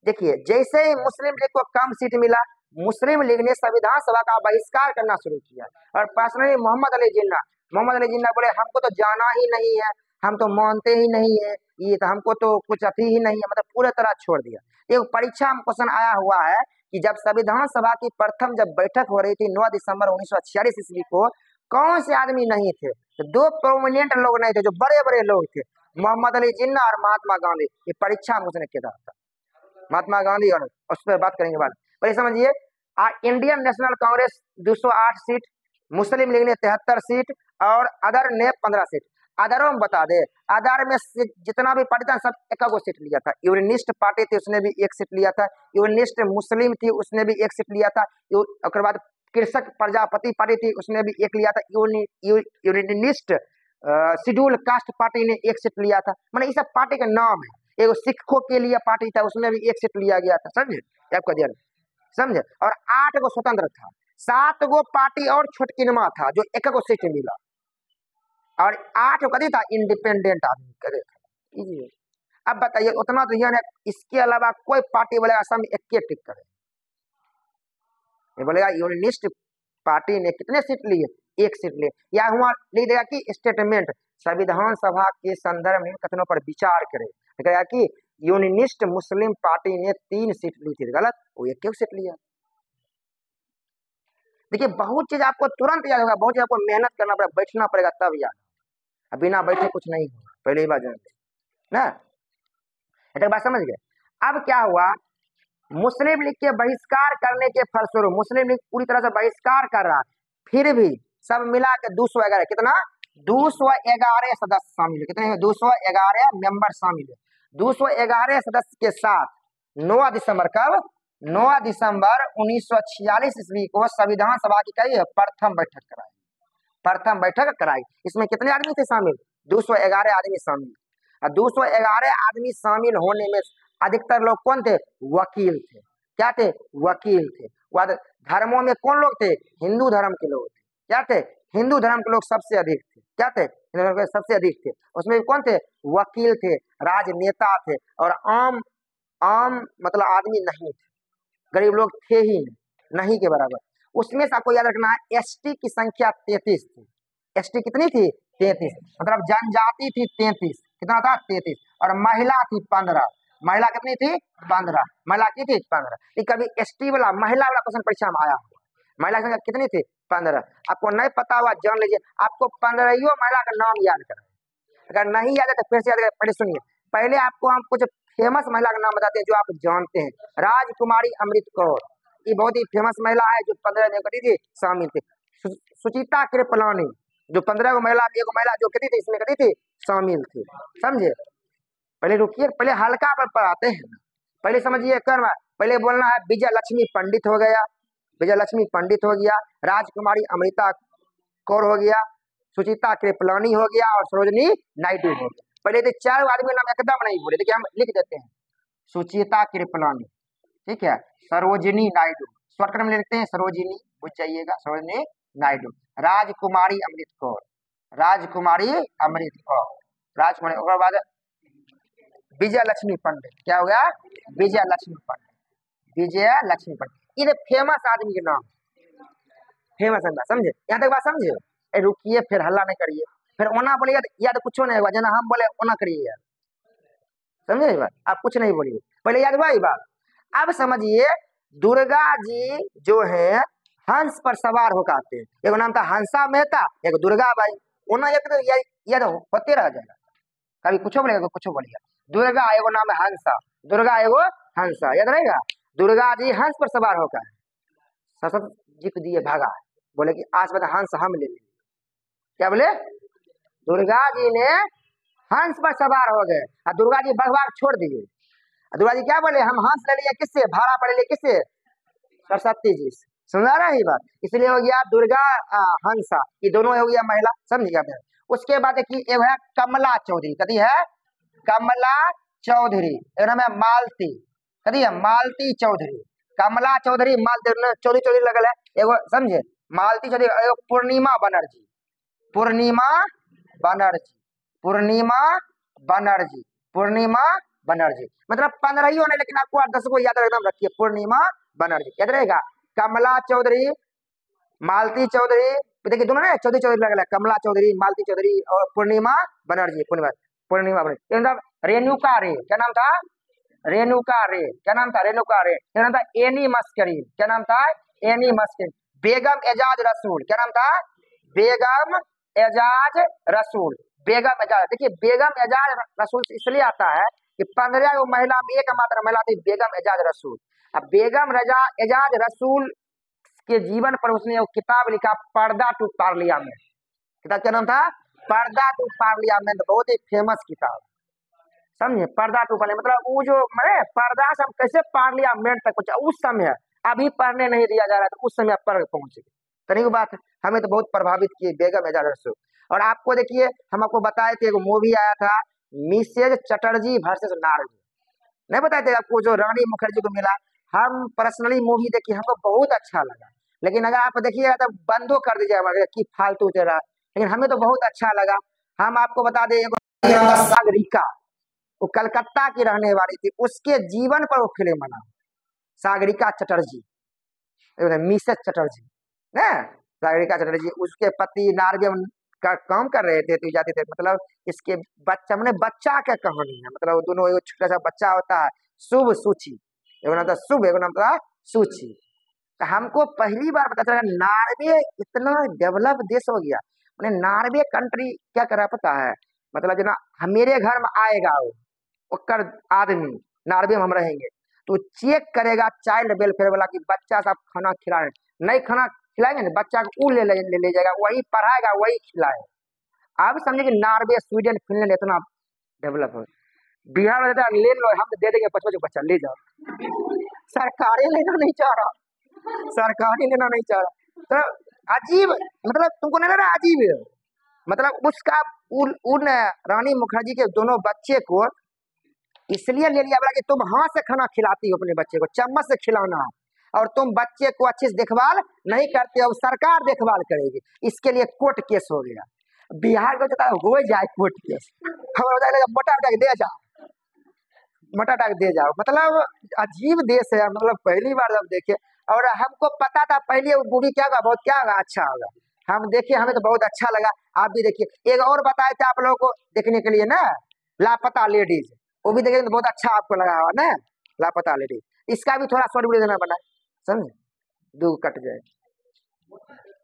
देखिए जैसे ही मुस्लिम लीग को कम सीट मिला, मुस्लिम लीग ने संविधान सभा का बहिष्कार करना शुरू किया। और पर्सनली मोहम्मद अली जिन्ना बोले हमको तो जाना ही नहीं है, हम तो मानते ही नहीं है, ये तो हमको तो कुछ अति ही नहीं है, मतलब पूरी तरह छोड़ दिया। एक परीक्षा में क्वेश्चन आया हुआ है कि जब संविधान सभा की प्रथम जब बैठक हो रही थी 9 दिसंबर 1946 ईस्वी को, कौन से आदमी नहीं थे? तो 2 प्रोमिनेंट लोग नहीं थे, जो बड़े बड़े लोग थे, मोहम्मद अली जिन्ना और महात्मा गांधी। ये परीक्षा में उसने किया था, महात्मा गांधी, और उस पर बात करेंगे बाद। पर समझिए इंडियन नेशनल कांग्रेस 208 सीट, मुस्लिम लीग ने 73 सीट और अदर ने 15 सीट। अदरों में बता दे, अदर में जितना भी पार्टी था सब एक सीट लिया था। यूनिस्ट पार्टी थी उसने भी 1 सीट लिया था। यूनिस्ट मुस्लिम थी उसने भी 1 सीट लिया था। उसके बाद कृषक प्रजापति पार्टी थी उसने भी 1 लिया था। यूनिस्ट शेड्यूल कास्ट पार्टी ने 1 सीट लिया था। मैंने ये सब पार्टी का नाम है। एक सिखों के लिए पार्टी था उसमें भी 1 सीट लिया गया था, समझे आपका ध्यान, समझे। और 8 गो स्वतंत्र था, 7 गो पार्टी और छोटकिनमा था जो 1 गो सीट मिला, और 8 कभी था इंडिपेंडेंट आदमी करे था। अब बताइए उतना तो है, इसके अलावा कोई पार्टी बोलेगा असम 1 टिक करे, ये बोलेगा यूनिस्ट पार्टी ने कितने सीट लिए? 1 सीट लिए। या हुआ लिख देगा कि स्टेटमेंट संविधान सभा के संदर्भ में कथनों पर विचार करे, कहेगा कि यूनिस्ट मुस्लिम पार्टी ने 3 सीट ली थी, गलत, वो 1 सीट लिया। देखिए बहुत चीज आपको तुरंत याद होगा, बहुत चीज आपको मेहनत करना पड़ेगा, बैठना पड़ेगा तब याद। बिना बैठे कुछ नहीं होगा, पहले ही बात जानते ना। एक बात समझ गए। अब क्या हुआ? मुस्लिम लीग के बहिष्कार करने के फलस्वरूप मुस्लिम लीग पूरी तरह से बहिष्कार कर रहा, फिर भी सब मिला के 211, कितना? 211 सदस्य शामिल है। कितने? 211 मेंबर शामिल है। 211 सदस्य के साथ 9 दिसंबर, कब? 9 दिसंबर 1946 ईस्वी को संविधान सभा की कई प्रथम बैठक कराई। प्रथम बैठक कराई। इसमें कितने आदमी थे शामिल? 211 आदमी शामिल। 211 आदमी शामिल होने में अधिकतर लोग कौन थे? वकील थे। क्या थे? वकील थे। धर्मों में कौन लोग थे? हिंदू धर्म के लोग थे। क्या थे? हिंदू धर्म के लोग सबसे अधिक थे। क्या थे? हिंदू धर्म के सबसे अधिक थे। उसमें कौन थे? वकील थे, राजनेता थे, और आम मतलब आदमी नहीं थे, गरीब लोग थे ही नहीं के बराबर। उसमें से आपको याद रखना है एसटी की संख्या 33 थी। एसटी कितनी थी? 33, मतलब जनजाति थी 33। कितना था? 33। और महिला थी 15। महिला कितनी थी? 15। महिला की थी 15। ये कभी एसटी वाला महिला वाला क्वेश्चन परीक्षा में आया हुआ। महिला की संख्या कितनी थी? 15। आपको नहीं पता हुआ जान लीजिए, आपको 15 महिला का नाम याद करना। अगर नहीं याद है तो फिर से याद करें। पहले सुनिए, पहले आपको हम कुछ फेमस महिला का नाम बताते हैं जो आप जानते हैं। राजकुमारी अमृत कौर, ये बहुत ही फेमस महिला है जो 15 में कटी थी शामिल थी। सुचिता कृपलानी, जो 15 को महिला, एक महिला जो कटी थी इसमें कटी थी शामिल थी, समझे। पहले रुकिए, पहले हल्का पर आते हैं, पहले समझिए कर्म। पहले बोलना है विजय लक्ष्मी पंडित हो गया, विजय लक्ष्मी पंडित हो गया, राजकुमारी अमृता कौर हो गया, सुचिता कृपलानी हो गया, और सरोजनी नायडू हो गया। पहले तो 4 आदमी नाम एकदम नहीं बोले, देखिए हम लिख देते हैं। सुचिता कृपलानी, ठीक है, सरोजनी नायडू, शॉर्टकट में लिखते हैं सरोजिनी, बुझ जाइएगा, सरोजनी नायडू, राजकुमारी अमृत कौर, राजकुमारी अमृत कौर, राजकुमारी। उसके बाद विजय लक्ष्मी पंडित। क्या हो गया? विजय लक्ष्मी पंडित, विजय लक्ष्मी पंडित। ये फेमस आदमी के नाम, फेमस है, समझे? यहाँ तक बात समझे? रुकिए, फिर हल्ला नहीं करिए, फिर ओना बोलिए या तो कुछ नहीं हुआ, जना हम बोले ओना करिए यार, समझे ये बात? आप कुछ नहीं बोलिए, पहले याद हुआ ये बात। अब समझिए, दुर्गा जी जो है हंस पर सवार होकर आते हैं। एक नाम था हंसा मेहता, एक दुर्गा बाई। ओना एक तो याद होते रह जाएगा, कभी कुछ बोलेगा कुछ बोलेगा। दुर्गा एगो नाम है हंसा, दुर्गा एगो हंसा, याद रहेगा। दुर्गा जी हंस पर सवार होकर सशत जी को दिए भागा, बोले कि आज बता हंस हम ले लेंगे। क्या बोले? दुर्गा जी ने हंस पर सवार हो गए और दुर्गा जी भगवान छोड़ दिए। दुर्गा जी क्या बोले? हम हंस ले लिए, किससे? भाड़ा पड़ लिए, किससे? सरस्वती जी से। समझा रहा है ये बात? इसलिए हो गया दुर्गा हंसा, ये दोनों हो गया महिला, समझ गया। उसके बाद एक है कमला चौधरी, कदी है कमला चौधरी, एक नाम है मालती, कदी है मालती चौधरी। कमला चौधरी, मालती चौधरी, चौधरी लगल है एगो, समझे? मालती चौधरी, एगो पूर्णिमा बनर्जी, पूर्णिमा बनर्जी, पूर्णिमा बनर्जी, पूर्णिमा बनर्जी। मतलब 15 ही होने, लेकिन आपको 10 को याद एकदम रखिए। पूर्णिमा बनर्जी याद रहेगा। कमला चौधरी, मालती चौधरी, देखिए दोनों ने चौधरी चौधरी लगा, कमला चौधरी, मालती चौधरी और पूर्णिमा बनर्जी, पूर्णिमा बनर्जी। मतलब रेणुका रे, क्या नाम था? रेणुका रे, क्या नाम था? रेणुका रे। क्या नाम था? एनी मस्करीन, क्या नाम था? Any Mascarene. बेगम एजाज रसूल, क्या नाम था? बेगम एजाज रसूल, बेगम एजाज। देखिए बेगम एजाज रसूल इसलिए आता है कि 15 महिला में एकमात्र महिला थी बेगम एजाज रसूल। अब बेगम एजाज रसूल के जीवन पर उसने एक किताब लिखा, पर्दा टू पार्लियामेंट। किताब क्या नाम था? पर्दा टू पार्लियामेंट, बहुत ही फेमस किताब, समझे? पर्दा टू पार्लियामेंट मतलब वो जो मैंने पर्दा से हम कैसे पार्लियामेंट तक पहुंचा उस समय, अभी पढ़ने नहीं दिया जा रहा था, उस समय पढ़ पहुंचे। तरी की बात है, हमें तो बहुत प्रभावित किए बेगम एजाज रसूल। और आपको देखिए, हम आपको बताए थे एक मूवी आया था मिसेज चटर्जी वर्सेस नारजी, नहीं बताए थे आपको, जो रानी मुखर्जी को मिला। हम पर्सनली मूवी देखिए, हमको बहुत अच्छा लगा, लेकिन अगर आप देखिएगा तो बंदो कर दीजिएगा कि फालतू तेरा, लेकिन हमें तो बहुत अच्छा लगा। हम आपको बता दें सागरिका, वो कलकत्ता की रहने वाली थी, उसके जीवन पर वो फिल्म बना, सागरिका चटर्जी, मिसेज चटर्जी ना, सागरिका चटर्जी। उसके पति नार्वे का काम कर रहे थे, तो जाते थे, मतलब इसके बच्चा मैंने बच्चा क्या कहानी है, मतलब दोनों एक छोटा सा बच्चा होता है, शुभ सूची, एगो नाम था शुभ, एगो नाम था सूची। तो हमको पहली बार पता चला नार्वे इतना डेवलप देश हो गया। मैंने नार्वे कंट्री क्या करा पता है? मतलब जना मेरे घर में आएगा वो कर आदमी, नार्वे में हम रहेंगे, तो चेक करेगा चाइल्ड वेलफेयर वाला कि बच्चा सब खाना खिला रहे, नहीं खाना खिलाएंगे ना, बच्चा को ले जाएगा, वही पढ़ाएगा, वही खिलाएगा। अब समझे कि नार्वे, स्वीडन, फिनलैंड इतना डेवलप हो। बिहार में ले लो, हम तो दे देंगे 55 बच्चा ले जाओ, सरकारी लेना नहीं चाह रहा, सरकारी लेना नहीं चाह रहा। तो अजीब, मतलब तुमको नहीं लग रहा अजीब है? मतलब उसका उन रानी मुखर्जी के दोनों बच्चे को इसलिए ले लिया कि तुम हाथ से खाना खिलाती हो अपने बच्चे को, चम्मच से खिलाना है, और तुम बच्चे को अच्छे से देखभाल नहीं करते हो, सरकार देखभाल करेगी, इसके लिए कोर्ट केस हो गया। बिहार को हो जाए कोर्ट केस, हमारा मोटा दे जाओ, मोटा दे जाओ। मतलब अजीब देश है, मतलब पहली बार जब देखे, और हमको पता था पहले वो मूवी क्या होगा, बहुत क्या होगा, अच्छा होगा। हम देखे, हमें तो बहुत अच्छा लगा, आप भी देखिए। एक और बताए थे आप लोगों को देखने के लिए ना, लापता लेडीज, वो भी देखेंगे तो बहुत अच्छा आपको लगा होगा ना, लापता लेडीज। इसका भी थोड़ा शॉर्ट वीडियो देना बना, समझे? दो कट जाए,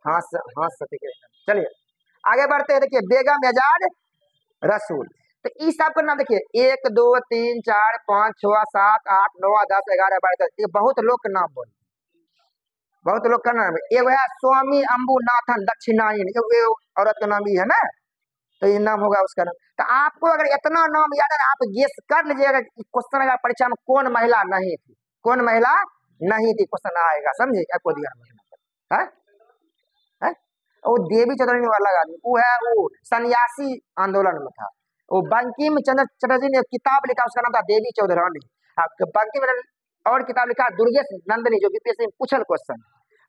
हाँ हाँ सत्य। चलिए आगे बढ़ते हैं। देखिए बेगम एजाज रसूल, तो इस सब का नाम देखिए 1 2 3 4 5 6 7 8 9 10 11 12, ये बहुत लोग का नाम बोले, बहुत लोग का नाम है। एक है स्वामी अम्बुनाथन दक्षिणायन, औरत का नाम भी है ना, तो ये नाम होगा उसका नाम। तो आपको अगर इतना नाम याद है, आप गेस कर लीजिएगा क्वेश्चन अगर परीक्षा में कौन महिला नहीं थी, कौन महिला नहीं थी, क्वेश्चन आएगा, समझे? आपको दिया है वो देवी चौधरी वाला आदमी, वो है वो सन्यासी आंदोलन में था। वो बंकिम चंद्र चटर्जी ने किताब लिखा, उसका नाम था देवी चौधरानी। बंकिम और किताब लिखा दुर्गेश नंदिनी, जो बीपीएससी में पूछल क्वेश्चन,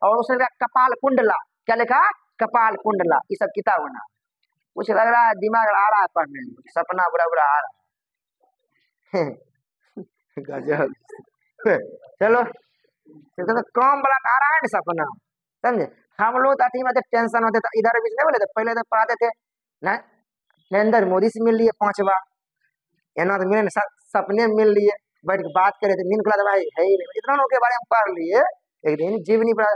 और उसने लिखा कपाल कुंडला, क्या लिखा? कपाल कुंडला, ये सब किताब बना। कुछ लग रहा है दिमाग आ रहा है पढ़ने में, सपना बुरा बुरा आ रहा है। गजब। चलो तो कम बड़ा आ रहा है ना सपना, समझे। हम लोग तो अथी में टेंशन होते थे, इधर बीच नहीं बोले थे, पहले तो पढ़ाते थे ना, नरेंद्र मोदी से मिल लिए 5 बार, एना तो मिले सपने में मिल लिए, बैठ के बात करे थे, नींद खुला था भाई है ही नहीं, इतना लोग के बारे में पढ़ लिए। एक दिन जीव नहीं पड़ा,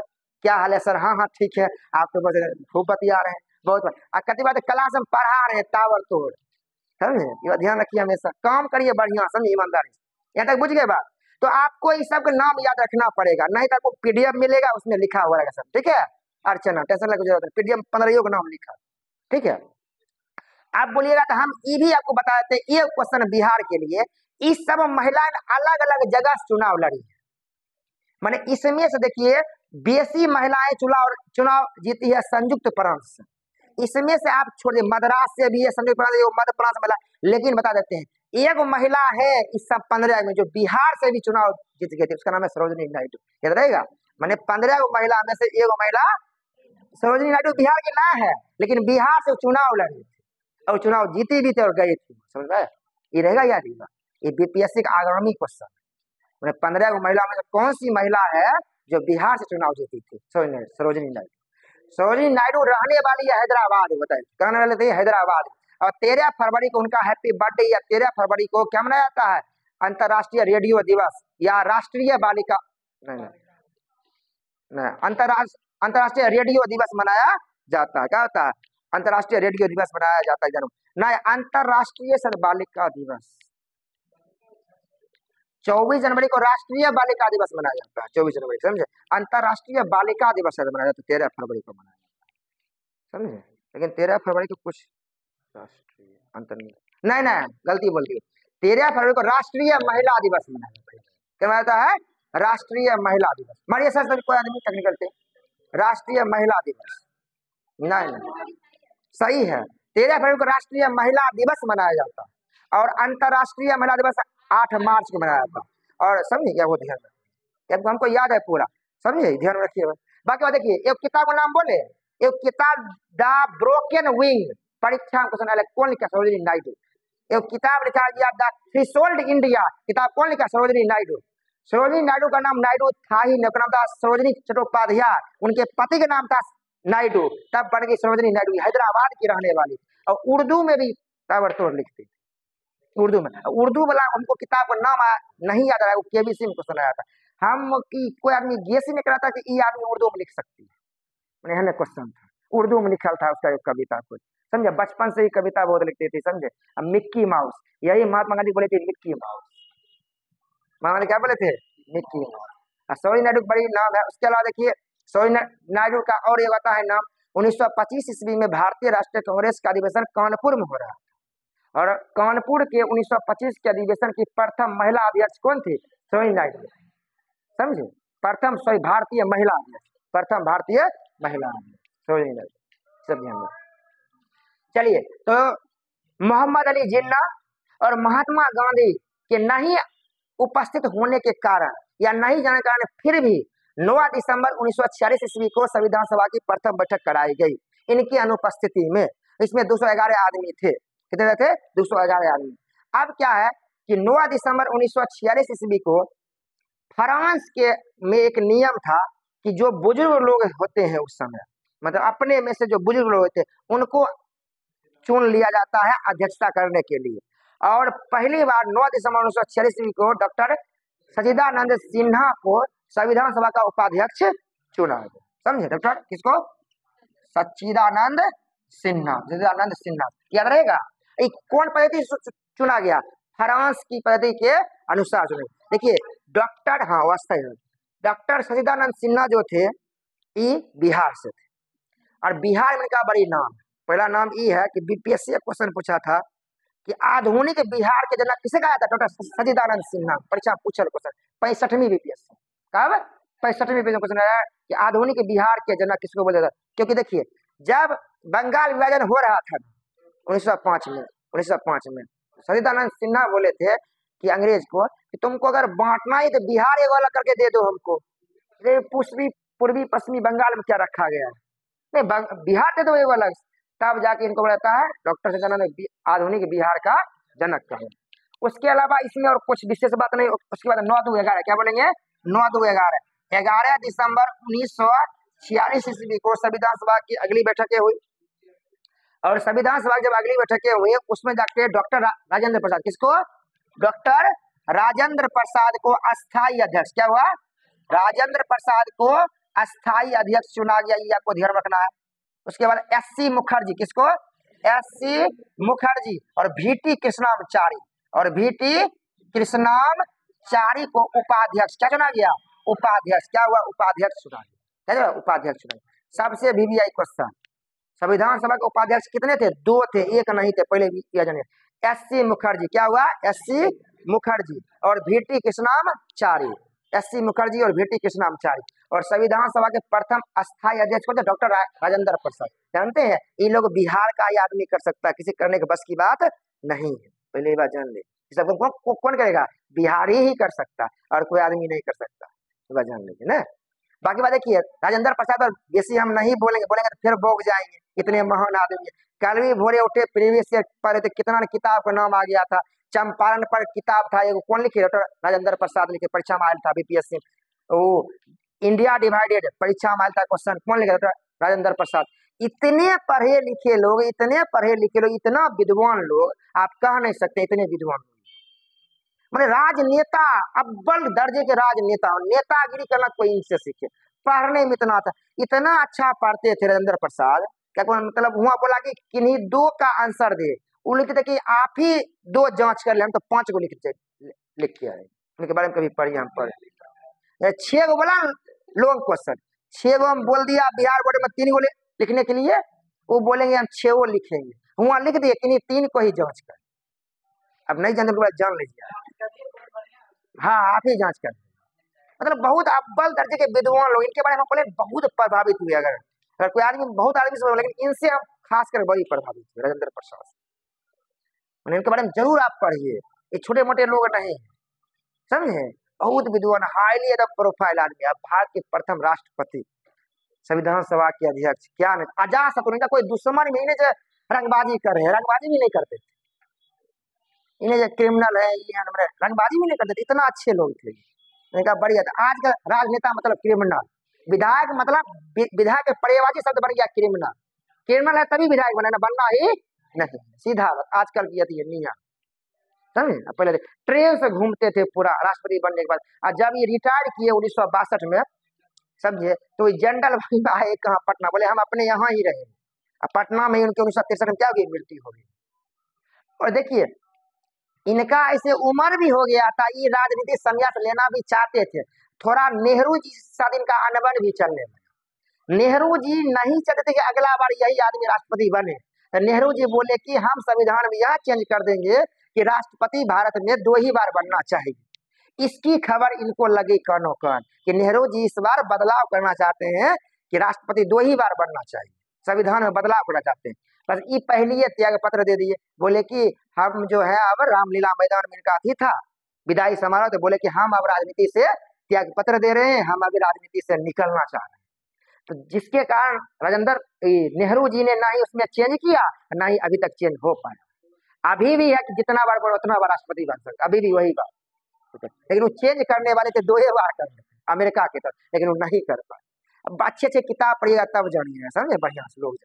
क्या हाल है सर, हाँ हाँ ठीक है, आप तो बस खूब बतिया रहे हैं बहुत, कति बात क्लास में पढ़ा रहे हैं ताबड़ तोड़, समझे। ये ध्यान रखिए, हमेशा काम करिए बढ़िया, समझिए ईमानदारी से, यहाँ तक बुझ गए बात। तो आपको इस सब का नाम याद रखना पड़ेगा, नहीं तो आपको पीडीएफ मिलेगा, उसमें लिखा हुआ रहेगा सब, ठीक है। अर्चना, टेंशन लगने की जरूरत है, पीडीएफ 15 का नाम लिखा, ठीक है। आप बोलिएगा तो हम ये भी आपको बता देते हैं, ये क्वेश्चन बिहार के लिए, इस सब महिलाएं अलग अलग जगह चुनाव लड़ी है, माने इसमें से देखिए बेसी महिलाएं चुनाव जीती है संयुक्त प्रांत से, इसमें से आप छोड़िए मद्रास से भी है, संयुक्त प्रांत मध्य प्रांत महिला, लेकिन बता देते हैं एक महिला है इस सब 15 में जो बिहार से भी चुनाव जीत गई थी, उसका नाम है सरोजिनी नायडू, याद रहेगा। माने 15 महिला में से एक महिला सरोजिनी नायडू बिहार की ना है, लेकिन बिहार से चुनाव लड़ी थी और चुनाव जीती भी थे और गई थी, समझ रहे। ये रहेगा याद रहेगा, ये बीपीएससी का आगामी क्वेश्चन, मैंने 15 महिला में से कौन सी महिला है जो बिहार से चुनाव जीती थी, सरोजिनी नायडू। सरोजिनी नायडू रहने वाली है हैदराबाद, बताइए कहने वाले थे हैदराबाद, और 13 फरवरी को उनका हैप्पी बर्थडे, या 13 फरवरी को क्या मनाया जाता है, अंतर्राष्ट्रीय रेडियो दिवस या राष्ट्रीय बालिका, नहीं नहीं अंतर्राष्ट्रीय रेडियो दिवस मनाया जाता है, क्या होता है, अंतर्राष्ट्रीय रेडियो दिवस मनाया जाता है जन्म, नहीं अंतर्राष्ट्रीय बालिका दिवस, 24 जनवरी को राष्ट्रीय बालिका दिवस मनाया जाता है, 24 जनवरी, समझे। अंतर्राष्ट्रीय बालिका दिवस मनाया जाता है 13 फरवरी को मनाया जाता है, समझे। लेकिन 13 फरवरी को कुछ राष्ट्रीय अंतर नहीं गलती बोल दी, 13 फरवरी को राष्ट्रीय महिला दिवस मनाया जाता है, क्या मनाया जाता है, राष्ट्रीय महिला दिवस। मानिए सर सर कोई आदमी टेक्निकल थे, राष्ट्रीय महिला दिवस नहीं सही है, 13 फरवरी को राष्ट्रीय महिला दिवस मनाया जाता है, और अंतर्राष्ट्रीय महिला दिवस 8 मार्च को मनाया जाता है, और समझिए क्या वो ध्यान रखिए, हमको याद है पूरा, समझिए ध्यान रखिए। बाकी बात देखिए, एक किताब का नाम बोले, एक किताब द ब्रोकन विंग, परीक्षा में क्वेश्चन आया, कौन लिखा, सरोजिनी नायडू। एक किताब लिखा गया द थ्रेशोल्ड इंडिया, किताब कौन लिखा, सरोजिनी नायडू। सरोजिनी नायडू का नाम नायडू था ही नहीं, नाम था सरोजिनी चट्टोपाध्याय, उनके पति का नाम था नायडू, तब बन गई सरोजिनी नायडू, हैदराबाद की रहने वाली, और उर्दू में भी ताबड़तोड़ लिखती थी, उर्दू में। उर्दू वाला हमको किताब का नाम नहीं याद आ रहा है, वो केबीसी में क्वेश्चन आया था, हम की कोई आदमी गेस ही नहीं करा था कि ये आदमी उर्दू में लिख सकती है, मैंने क्वेश्चन था उर्दू में लिखा था उसका एक कविता कुछ, समझे। बचपन से ही कविता बहुत लिखती थी, समझे। मिक्की माउस, यही महात्मा गांधी बोले थे, मिक्की माउस, महात्मा क्या बोले थे, मिक्की माउस। सरोजिनी नायडू बड़ी नाम है। उसके अलावा देखिए सरोजिनी नायडू का और ये आता है नाम, 1925 ईस्वी में भारतीय राष्ट्रीय कांग्रेस का अधिवेशन कानपुर में हो रहा है, और कानपुर के 1925 के अधिवेशन की प्रथम महिला अध्यक्ष कौन थी, सरोजिनी नायडू, समझे। प्रथम भारतीय महिला अध्यक्ष, प्रथम भारतीय महिला अध्यक्ष सरोजिनी नायडू, सब ध्यान रखिए। चलिए, तो मोहम्मद अली जिन्ना और महात्मा गांधी के नहीं उपस्थित होने के कारण या नहीं जाने के कारण फिर भी 9 दिसंबर 1946 ईस्वी को संविधान सभा की प्रथम बैठक कराई गई इनकी अनुपस्थिति में। इसमें 211 आदमी थे, कितने थे, 211 आदमी। अब क्या है कि 9 दिसंबर 1946 ईस्वी को फ्रांस के में एक नियम था कि जो बुजुर्ग लोग होते हैं उस समय, मतलब अपने में से जो बुजुर्ग लोग होते हैं उनको चुन लिया जाता है अध्यक्षता करने के लिए। और पहली बार 9 दिसंबर 1946 को डॉक्टर सच्चिदानंद सिन्हा को संविधान सभा का उपाध्यक्ष चुना गया, समझे। डॉक्टर किसको, सच्चिदानंद सिन्हा, सच्चिदानंद सिन्हा, याद रहेगा। कौन पद्धति चुना गया, फ्रांस की पद्धति के अनुसार चुना। देखिए डॉक्टर, हाँ वास्तव है, डॉक्टर सच्चिदानंद सिन्हा जो थे ये बिहार से थे, और बिहार में का बड़ी नाम, पहला नाम ये है कि बीपीएससी क्वेश्चन पूछा था कि आधुनिक बिहार के जनक किसे कहा था, डॉक्टर सच्चिदानंद सिन्हा, परीक्षा पूछल क्वेश्चन 65वीं बीपीएससी, कहा 65वीं क्वेश्चन है कि आधुनिक बिहार के जनक किसको बोला था। क्योंकि देखिए जब बंगाल विभाजन हो रहा था 1905 में सच्चिदानंद सिन्हा बोले थे कि अंग्रेज को कि तुमको अगर बांटना ही तो बिहार एक अलग करके दे दो हमको, पूर्वी पश्चिमी बंगाल में क्या रखा गया है, नहीं बिहार दे दो एक अलग। तब जाके इनको बताता है डॉक्टर सच्चिदानंद आधुनिक बिहार का जनक कहे। उसके अलावा इसमें और कुछ विशेष बात नहीं। उसके बाद 9 2 11, क्या बोलेंगे, 9 2 11, 11 दिसंबर 1946 ईस्वी को संविधान सभा की अगली बैठकें हुई, और संविधान सभा जब अगली बैठकें हुई उसमें जाके डॉक्टर राजेंद्र प्रसाद, किसको, डॉक्टर राजेंद्र प्रसाद को अस्थायी अध्यक्ष, क्या हुआ, राजेंद्र प्रसाद को अस्थायी अध्यक्ष चुना गया, ये आपको ध्यान रखना है। उसके बाद एससी मुखर्जी, किसको, एससी मुखर्जी और VT कृष्णाचारी, और VT कृष्णाचारी को उपाध्यक्ष क्या चुना गया, उपाध्यक्ष, क्या हुआ, उपाध्यक्ष चुना गया, क्या हुआ, उपाध्यक्ष चुना गया। सबसे VVI क्वेश्चन, संविधान सभा के उपाध्यक्ष कितने थे, 2 थे, एक नहीं थे, पहले भी किया जाने। एससी मुखर्जी, क्या हुआ, एससी मुखर्जी और VT कृष्णाचारी, एससी मुखर्जी और VT कृष्णाचारी। और संविधान सभा के प्रथम अस्थायी अध्यक्ष कौन थे, डॉक्टर राजेंद्र प्रसाद। जानते हैं ये लोग बिहार का ही आदमी कर सकता है, किसी करने के बस की बात नहीं है, पहले बात जान ले। सबको कौन करेगा, बिहारी ही कर सकता है, और कोई आदमी नहीं कर सकता, बात जान लीजिए ना। बाकी बात देखिए, राजेंद्र प्रसाद और बेसी हम नहीं बोलेंगे, बोलेंगे तो फिर भोग जाएंगे, इतने महान आदमी। कल भी भोरे उठे, प्रीवियस ईयर पढ़े थे, कितना किताब का नाम आ गया था। चंपारण पर किताब था एगो, कौन लिखे, डॉक्टर राजेंद्र प्रसाद लिखे, परीक्षा में आया था BPSC, वो इंडिया डिवाइडेड परीक्षा में आया था क्वेश्चन, कौन लिखे, डॉक्टर राजेंद्र प्रसाद। इतने पढ़े लिखे लोग, इतने पढ़े लिखे लोग, इतना विद्वान लोग, आप कह नहीं सकते इतने विद्वान लोग, मैंने राजनेता, अव्वल दर्जे के राजनेता, नेतागिरी करना कोई इनसे सीखे, पढ़ने में इतना था, इतना अच्छा पढ़ते थे राजेंद्र प्रसाद। क्या मतलब हुआ, बोला कि किन्हीं 2 का आंसर दे, वो लिखते कि आप ही 2 जांच कर ले, हम तो 5 को लिख के आए, उनके बारे में कभी पढ़िए, हम पढ़े 6 गो बोला लॉन्ग क्वेश्चन, 6 गो हम बोल दिया, बिहार बोर्ड में 3 गो लिखने के लिए, वो बोलेंगे हम 6 गो लिखेंगे, हुआ लिख दिए किन्हीं 3 को ही जांच कर। अब नहीं जानते तो जान लीजिए, हाँ आप ही जांच कर, मतलब बहुत अव्वल दर्जे के विद्वान लोग, इनके बारे में बोले बहुत प्रभावित हुए। अगर कोई आदमी, बहुत आदमी से, लेकिन इनसे हम खासकर बड़ी प्रभावित हुए, राजेंद्र प्रसाद, इनके बारे में जरूर आप पढ़िए, ये छोटे मोटे लोग नहीं, समझे, बहुत विद्वान, हाईली एडप प्रोफाइल आदमी, अब भारत के प्रथम राष्ट्रपति, संविधान सभा के अध्यक्ष, क्या नहीं, अजातशत्रु, इनका कोई दुश्मन भी नहीं, रंगबाजी कर रहे हैं, रंगबाजी भी नहीं करते थे, इन्हें जो क्रिमिनल है ये रंगबाजी भी नहीं करते थे, इतना अच्छे लोग थे, इनका बढ़िया था। आज का राजनेता मतलब क्रिमिनल, विधायक मतलब, विधायक पर्यायवाची शब्द बन गया क्रिमिनल, क्रिमिनल है तभी विधायक बना, बनना ही नहीं, सीधा आजकल की नियम, समझे। पहले ट्रेन से घूमते थे पूरा राष्ट्रपति बनने के बाद, और जब ये रिटायर किए 1962 में, समझे, तो जनरल आए कहाँ, पटना, बोले हम अपने यहाँ ही रहे, पटना में उनके 1963 में क्या हो गई, मृत्यु हो गई। और देखिए इनका ऐसे उम्र भी हो गया था, ये राजनीतिक संन्यास लेना भी चाहते थे, थोड़ा नेहरू जी के साथ इनका अनबन भी चलने लगा। नेहरू जी नहीं चाहते थे कि अगला बार यही आदमी राष्ट्रपति बने, तो नेहरू जी बोले कि हम संविधान में यह चेंज कर देंगे कि राष्ट्रपति भारत में 2 ही बार बनना चाहिए। इसकी खबर इनको लगी कानो कान कि नेहरू जी इस बार बदलाव करना चाहते हैं कि राष्ट्रपति 2 ही बार बनना चाहिए, संविधान में बदलाव करना चाहते हैं। बस ये पहले त्याग पत्र दे दिए, बोले कि हम जो है अब रामलीला मैदान में इनका ही था विदाई समारोह, तो बोले कि हम अब राजनीति से त्याग पत्र दे रहे हैं, हम अभी राजनीति से निकलना चाह रहे हैं। तो जिसके कारण राजेंद्र नेहरू जी ने ना ही उसमें चेंज किया, ना ही अभी तक चेंज हो पाया। अभी भी है कि जितना बार बढ़ो उतना बार राष्ट्रपति बन सकते, अभी भी वही बात, लेकिन वो चेंज करने वाले थे 2 ही बार करने अमेरिका की तरफ, लेकिन वो नहीं कर पाए। अब अच्छे अच्छे किताब पढ़िएगा तब जानिएगा, समझे, बढ़िया से लोग।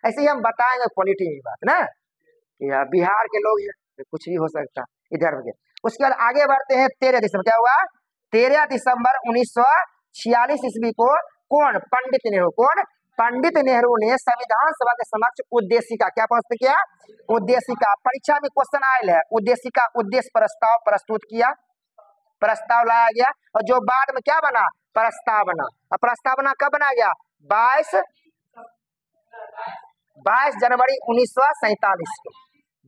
ऐसे ही हम बताएंगे पॉलिटी की बात ना, कि बिहार के लोग कुछ भी हो सकता इधर हो गया। उसके बाद आगे बढ़ते हैं 13 दिसंबर, क्या हुआ, 13 दिसंबर 1946 ईस्वी को कौन, पंडित नेहरू, कौन, पंडित नेहरू ने संविधान सभा के समक्ष उद्देशिका, क्या प्रस्तुत किया, उद्देशिका, परीक्षा में क्वेश्चन आयल है, उद्देशिका उद्देश्य प्रस्ताव प्रस्तुत किया, प्रस्ताव लाया गया, और जो बाद में क्या बना, प्रस्तावना। और प्रस्तावना कब बना गया, 22 जनवरी 1947 को,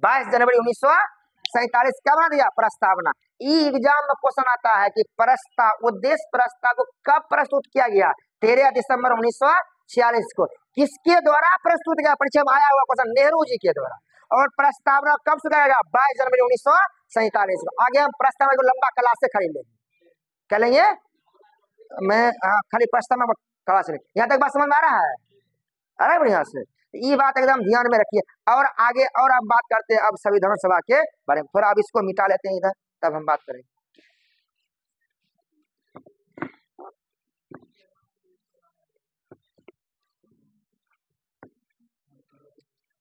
22 जनवरी 1947 क्या बना दिया, प्रस्तावना। एग्जाम में क्वेश्चन आता है कि प्रस्ताव, उद्देश्य प्रस्ताव को कब प्रस्तुत किया गया, 13 दिसंबर 1946 को, किसके द्वारा प्रस्तुत किया, परीक्षा में आया हुआ क्वेश्चन, नेहरू जी के द्वारा। और प्रस्तावना कब से करेगा, 22 जनवरी 1947 को। आगे हम प्रस्तावना को लंबा क्लास से खरीद लेंगे, क्या लेंगे, मैं खाली प्रस्तावना क्लास लेंगे। यहाँ तक बात समझ में आ रहा है, अरे बढ़िया से। ये बात एकदम ध्यान में रखिए। और आगे और अब बात करते हैं अब संविधान सभा के बारे में, थोड़ा अब इसको मिटा लेते हैं इधर, तब हम बात करेंगे।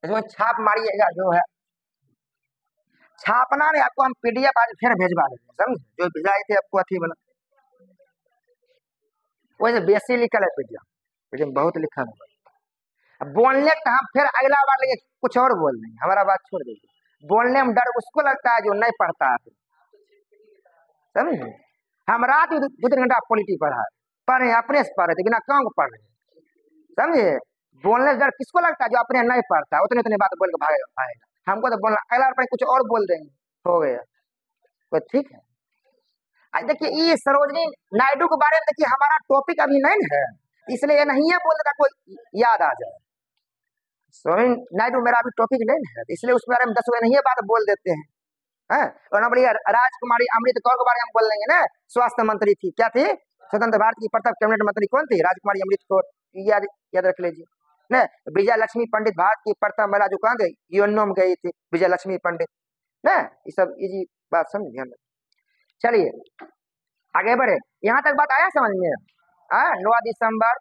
इसमें छाप मारिएगा, जो है छापना नहीं, आपको हम पीडीएफ आज फिर भेजवा देंगे, समझे, जो भेजाए थे आपको अथी वाला, वैसे बेसी लिखल है पीडीएफ बहुत लिखा है। अब बोलने का हम फिर अगला बार लेंगे कुछ और बोल देंगे, हमारा बात छोड़ दीजिए। बोलने में डर उसको लगता है जो नहीं पढ़ता है, समझे। हम रात में 2-3 घंटा पॉलिटी पढ़े अपने से पढ़ रहे थे, बिना काम को पढ़ रहे, समझे। बोलने से डर किसको लगता है, जो अपने नहीं पढ़ता, उतने उतने बात बोल के भागेगा। हमको तो बोलना, अगला बार कुछ और बोल देंगे, हो गया, तो ठीक है। आज देखिए ये सरोजनी नायडू के बारे में देखिए, हमारा टॉपिक अभी नहीं है, इसलिए नहीं है बोल देता कोई याद आ जाए। सरोजनी नायडू मेरा अभी टॉपिक नहीं है, इसलिए उस बारे में 10 नहीं है बात बोल देते हैं। और ना बढ़िया राजकुमारी अमृत कौर के बारे में बोल देंगे ना, स्वास्थ्य मंत्री थी, क्या थी, स्वतंत्र भारत की प्रथम कैबिनेट मंत्री कौन थी, राजकुमारी अमृत कौर, याद रख लीजिए ना। विजय लक्ष्मी पंडित भारत की प्रथम महिला जो कहाँ गई, यूएनओ में गई थी विजय लक्ष्मी पंडित ना। ये सब इजी बात समझ ध्यान में। चलिए आगे बढ़े, यहाँ तक बात आया समझ में। 9 दिसंबर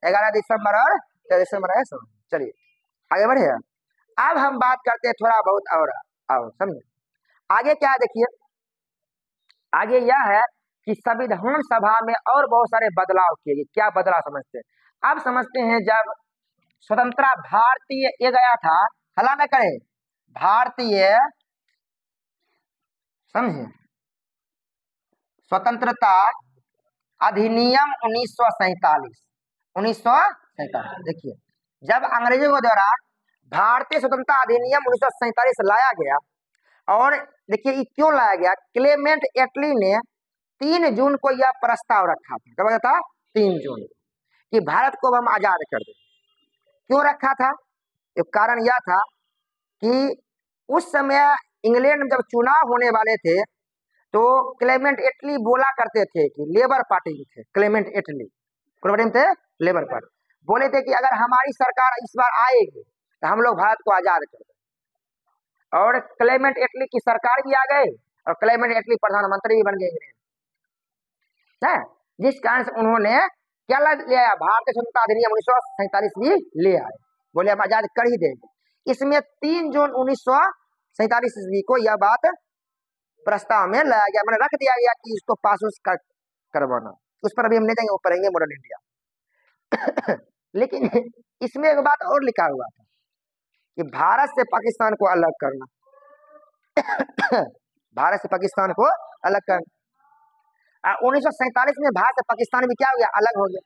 11 दिसंबर और 13 दिसंबर आया समझ। चलिए आगे बढ़े, अब हम बात करते हैं थोड़ा बहुत और आओ समझे। आगे क्या है देखिए, आगे यह है कि संविधान सभा में और बहुत सारे बदलाव किए गए। क्या बदलाव समझते हैं, अब समझते हैं। जब स्वतंत्रता भारतीय ये गया था, हला न करें, भारतीय समझे स्वतंत्रता अधिनियम 1947 देखिए, जब अंग्रेजों के द्वारा भारतीय स्वतंत्रता अधिनियम 1947 लाया गया, और देखिए ये क्यों लाया गया, क्लेमेंट एटली ने 3 जून को यह प्रस्ताव रखा था, कब था 3 जून, कि भारत को हम आजाद कर दें। क्यों रखा था, एक कारण यह था कि उस समय इंग्लैंड में जब चुनाव होने वाले थे, तो क्लेमेंट एटली बोला करते थे कि लेबर पार्टी थे, क्लेमेंट एटली कौन पार्टी थे, लेबर पार्टी, बोले थे कि अगर हमारी सरकार इस बार आएगी तो हम लोग भारत को आजाद कर दें। और क्लेमेंट एटली की सरकार भी आ गई, और क्लेमेंट एटली प्रधानमंत्री भी बन गए हैं, जिस कारण से उन्होंने क्या ले आया, भारतीय स्वतंत्रता अधिनियम 1947 भी ले आए, बोले हम आजाद कर ही देंगे। इसमें 3 जून 1947 ईस्वी को यह बात प्रस्ताव में लाया गया, मैंने रख दिया गया कि इसको पास करवाना, उस पर अभी हम नहीं जाएंगे, वो पढ़ेंगे मॉडर्न इंडिया। लेकिन इसमें एक बात और लिखा हुआ था कि भारत से पाकिस्तान को अलग करना, भारत से पाकिस्तान को अलग करना। 1947 में भारत से पाकिस्तान भी क्या हो गया, अलग हो गया।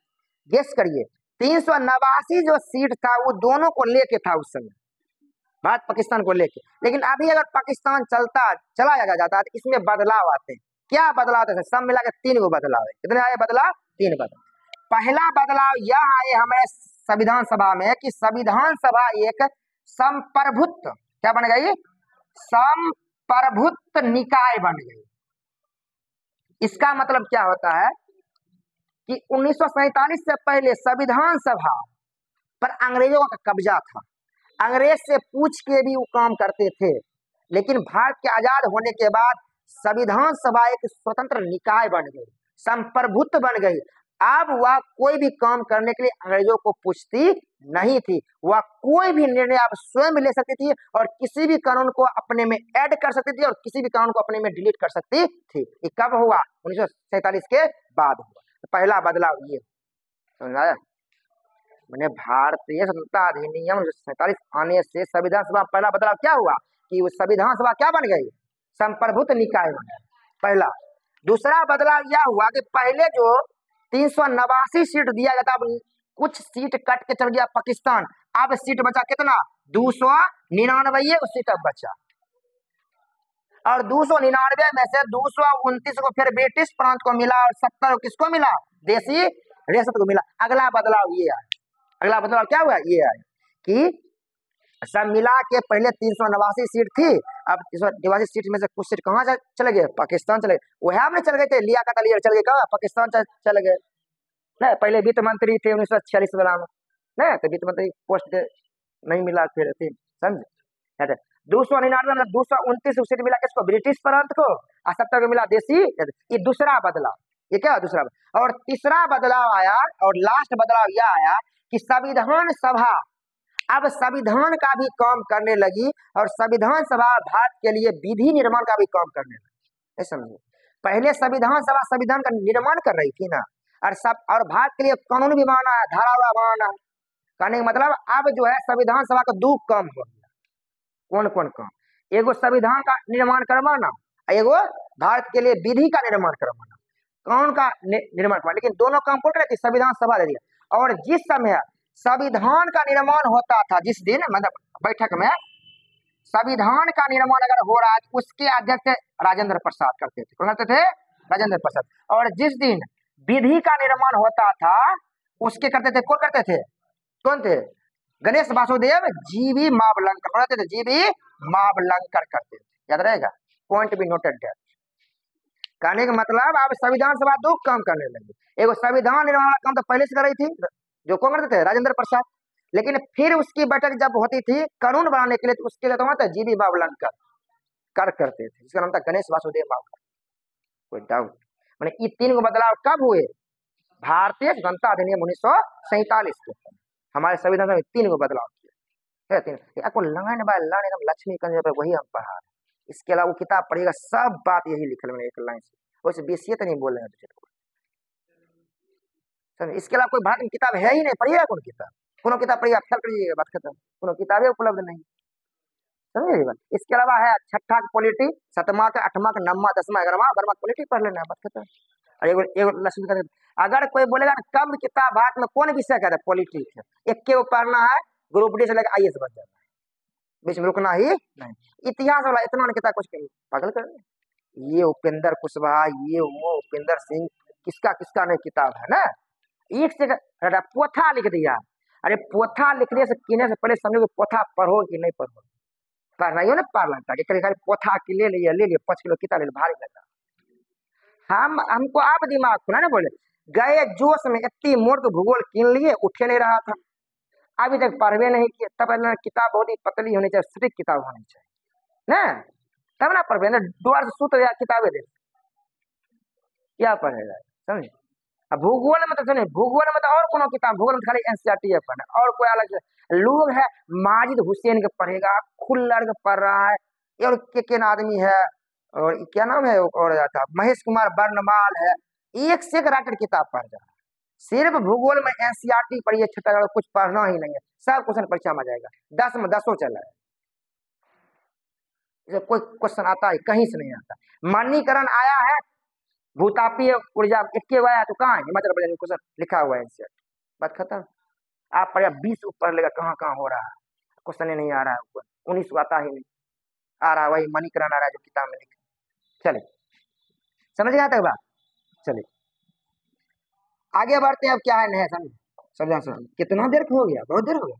गेस करिए, 389 जो सीट था वो दोनों को लेके था उस समय, भारत पाकिस्तान को लेके। लेकिन अभी अगर पाकिस्तान चला जाता है तो इसमें बदलाव आते हैं। क्या बदलाव आते हैं, सब मिला के 3 गो बदलाव है। कितने आए बदलाव, 3 बदलाव। पहला बदलाव यह आए हमारे संविधान सभा में कि संविधान सभा एक संप्रभुत्व, क्या बन गई, संप्रभुत्व निकाय बन गई। इसका मतलब क्या होता है कि 1947 से पहले संविधान सभा पर अंग्रेजों का कब्जा था, अंग्रेज से पूछ के भी वो काम करते थे। लेकिन भारत के आजाद होने के बाद संविधान सभा एक स्वतंत्र निकाय बन गई, संप्रभुत्व बन गई। अब वह कोई भी काम करने के लिए अंग्रेजों को पूछती नहीं थी, वह कोई भी निर्णय अब स्वयं ले सकती थी, और किसी भी कानून को अपने में ऐड कर सकती थी, और किसी भी कानून को अपने में डिलीट कर सकती थी। ये कब हुआ, 1947 के बाद हुआ। तो पहला बदलाव ये, समझ आया, मैंने भारतीय स्वतंत्रता अधिनियम 1947 आने से संविधान सभा पहला बदलाव क्या हुआ कि वो संविधान सभा क्या बन गई, संप्रभुत्व निकाय बन गई, पहला। दूसरा बदलाव यह हुआ कि पहले जो 389 सीट दिया गया था, अब कुछ सीट कट के चल गया पाकिस्तान, अब सीट बचा कितना, 299 सीट अब बचा, और 299 में से 229 को फिर ब्रिटिश प्रांत को मिला, और 70 को किसको मिला, देसी रियासत को मिला। अगला बदलाव ये आया, अगला बदलाव क्या हुआ, ये आया कि सब मिला के पहले 389 सीट थी, अब 389 सीट में से कुछ सीट कहाँ चले गए, पाकिस्तान चले गए। वह हमने चल गए थे, लियाकत अली चल गए कहाँ, पाकिस्तान चले गए। नहीं, पहले वित्त मंत्री थे 1946 वाला में, नहीं तो वित्त मंत्री पोस्ट नहीं मिला फिर समझे। 299 में 229 सीट मिला किसको, ब्रिटिश प्रांत को, और 70 को मिला देसी। ये दूसरा बदलाव, ये क्या दूसरा बदलाव। और तीसरा बदलाव आया और लास्ट बदलाव यह आया कि संविधान सभा अब संविधान का भी काम करने लगी, और संविधान सभा भारत के लिए विधि निर्माण का भी काम करने लगी। समझिए, पहले संविधान सभा संविधान का निर्माण कर रही थी ना, और भारत के लिए कानून भी बना है, धारा बनाना है। कहने का मतलब अब जो है संविधान सभा का दो काम हो गया। कौन कौन काम, एगो संविधान का निर्माण करवाना, एगो भारत के लिए विधि का निर्माण करवाना। कौन का निर्माण करवाना, लेकिन दोनों काम कौन रहे थे, संविधान सभा दे दिया। और जिस समय संविधान का निर्माण होता था, जिस दिन मतलब बैठक में संविधान का निर्माण अगर हो रहा है, उसके अध्यक्ष राजेंद्र प्रसाद करते थे। कौन करते थे, राजेंद्र प्रसाद। और जिस दिन विधि का निर्माण होता था, उसके करते थे, कौन करते थे, कौन थे, गणेश वासुदेव जीवी मावलंकर करते थे, जीवी मावलंकर करते थे। याद रहेगा, पॉइंट भी नोटेड है। कहने का मतलब अब संविधान सभा दो काम करने लगी। एगो संविधान निर्माण का काम तो पहले से कर रही थी, जो कौन करते थे, राजेंद्र प्रसाद। लेकिन फिर उसकी बैठक जब होती थी कानून बनाने के लिए, तो उसके लिए तो होता है जीवी मावलंकर करते थे, इसका नाम था गणेश वासुदेव मावलंकर। कोई डाउट, मैंने ये तीन को बदलाव कब हुए, भारतीय जनता अधिनियम 1947 के हमारे संविधान में तीन को बदलाव किया है। आपको लाइन बाय लाइन एकदम लक्ष्मी कंज पे वही हम पढ़ा। इसके अलावा वो किताब पढ़िएगा, सब बात यही लिखल मैंने एक लाइन से, वैसे बेसियत नहीं बोल रहे हैं दूसरे को। इसके अलावा कोई भारत में किताब है ही नहीं, पढ़िएगा कौन किताब, कोनो किताब पढ़िएगा ख्याल करिएगा, बात खत्म, कोनो किताबें उपलब्ध नहीं, समझिए बात। इसके अलावा है छठा का पॉलिटी, सतमा का, आठवां का, नवमा, 10वां, 11वां, 12वां पॉलिटी पढ़ लेना है, बात खत्म। और एगो लक्ष्मी का, अगर कोई बोलेगा कब किताब भारत में कौन विषय का है, पॉलिटिक्स है, एक के पढ़ना है, ग्रुप डी से लेकर IAS बन जाना है, बीच में रुकना ही नहीं। इतिहास वाला इतना किताब कुछ पागल कर, ये उपेंद्र कुशवाहा, ये वो उपेंद्र सिंह, किसका किसका नहीं किताब है ना। एक से पोथा लिख दिया, अरे पोथा लिखने से किने से पहले समझो पोथा पढ़ो कि नहीं पढ़ो, पढ़ना ही हो ना, पढ़ लगता है पोथा की ले लिए 5 किलो किताब ले, भारी लगा। हमको आप दिमाग खुला ना, बोले गए जोश में इतनी मोट भूगोल कीन लिए, उठे नहीं रहा था, अभी तक पढ़वे नहीं किया। तब किताब बहुत ही पतली होनी चाहिए, स्ट्रिक्ट किताब होनी चाहिए ना, तब ना पढ़वे ना, द्वार से सूत्र या किताबें दे क्या पढ़ेगा, समझे। अब भूगोल में तो सुनिए, भूगोल में तो और कोनो किताब, भूगोल में खाली NCERT है पढ़ना, और कोई अलग से लोग है माजिद हुसैन के पढ़ेगा, खुल्लर के पढ़ रहा है, और के आदमी है, और क्या नाम है और था महेश कुमार बर्णमाल है, एक से एक राइटर किताब पढ़ रहा है। सिर्फ भूगोल में NCERT पढ़िए, छठा कुछ पढ़ना ही नहीं है, सब क्वेश्चन परीक्षा में आ जाएगा, 10 में 10 चला है, कोई क्वेश्चन आता है कहीं से नहीं आता। मणिकरण आया है, भूतापीय ऊर्जा इक्के आया तो कहाँ है, हिमाचल प्रदेश में क्वेश्चन लिखा हुआ है NCERT, बात खत्म। आप पढ़िए 20 ऊपर लेगा, कहाँ कहाँ हो रहा है, क्वेश्चन ही नहीं आ रहा है ऊपर, 19 आता ही नहीं, आ रहा वही मणिकरण आ रहा है जो किताब में लिखा। चले समझ गया तक बात, चलिए आगे बढ़ते हैं। अब क्या है नहीं समझ कितना देर हो गया, बहुत देर हो गया,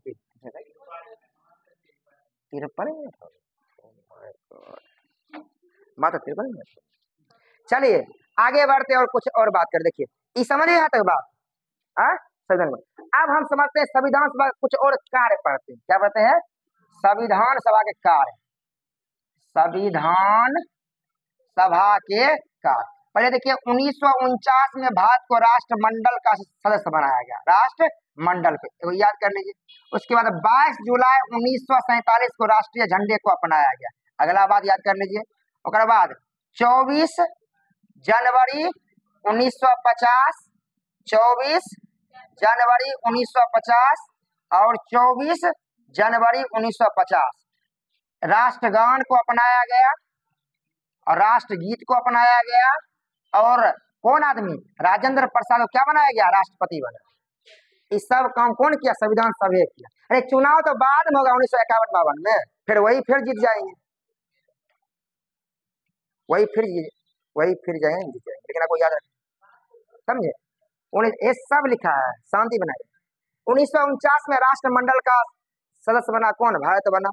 53 मिनट हो गया, मात्र 53 मिनट। चलिए आगे बढ़ते और कुछ और बात कर, देखिए ये समझ यहाँ तक बात। अब हम समझते हैं संविधान सभा कुछ और कार्य पढ़ते हैं, क्या पढ़ते हैं, संविधान सभा के कार्य, संविधान सभा के कार्य। पहले देखिए 1949 में भारत को राष्ट्रमंडल का सदस्य बनाया गया, राष्ट्रमंडल पे तो याद कर लीजिए। उसके बाद 22 जुलाई 1947 को राष्ट्रीय झंडे को अपनाया गया, अगला बात याद कर लीजिए। उसके बाद 24 जनवरी 1950, 24 जनवरी 1950 और 24 जनवरी 1950 राष्ट्रगान को अपनाया गया और राष्ट्रगीत को अपनाया गया, और कौन आदमी, राजेंद्र प्रसाद को क्या बनाया गया, राष्ट्रपति बना। इस सब काम कौन किया, संविधान सभा किया। अरे चुनाव तो बाद में होगा 1951-52 में, फिर वही फिर जीत जाएंगे, वही फिर जाएंगे, जीत जाएंगे, लेकिन आपको याद रखना, समझे। ये सब लिखा है, शांति बनाए। 1949 में राष्ट्रमंडल का सदस्य बना कौन, भारत बना।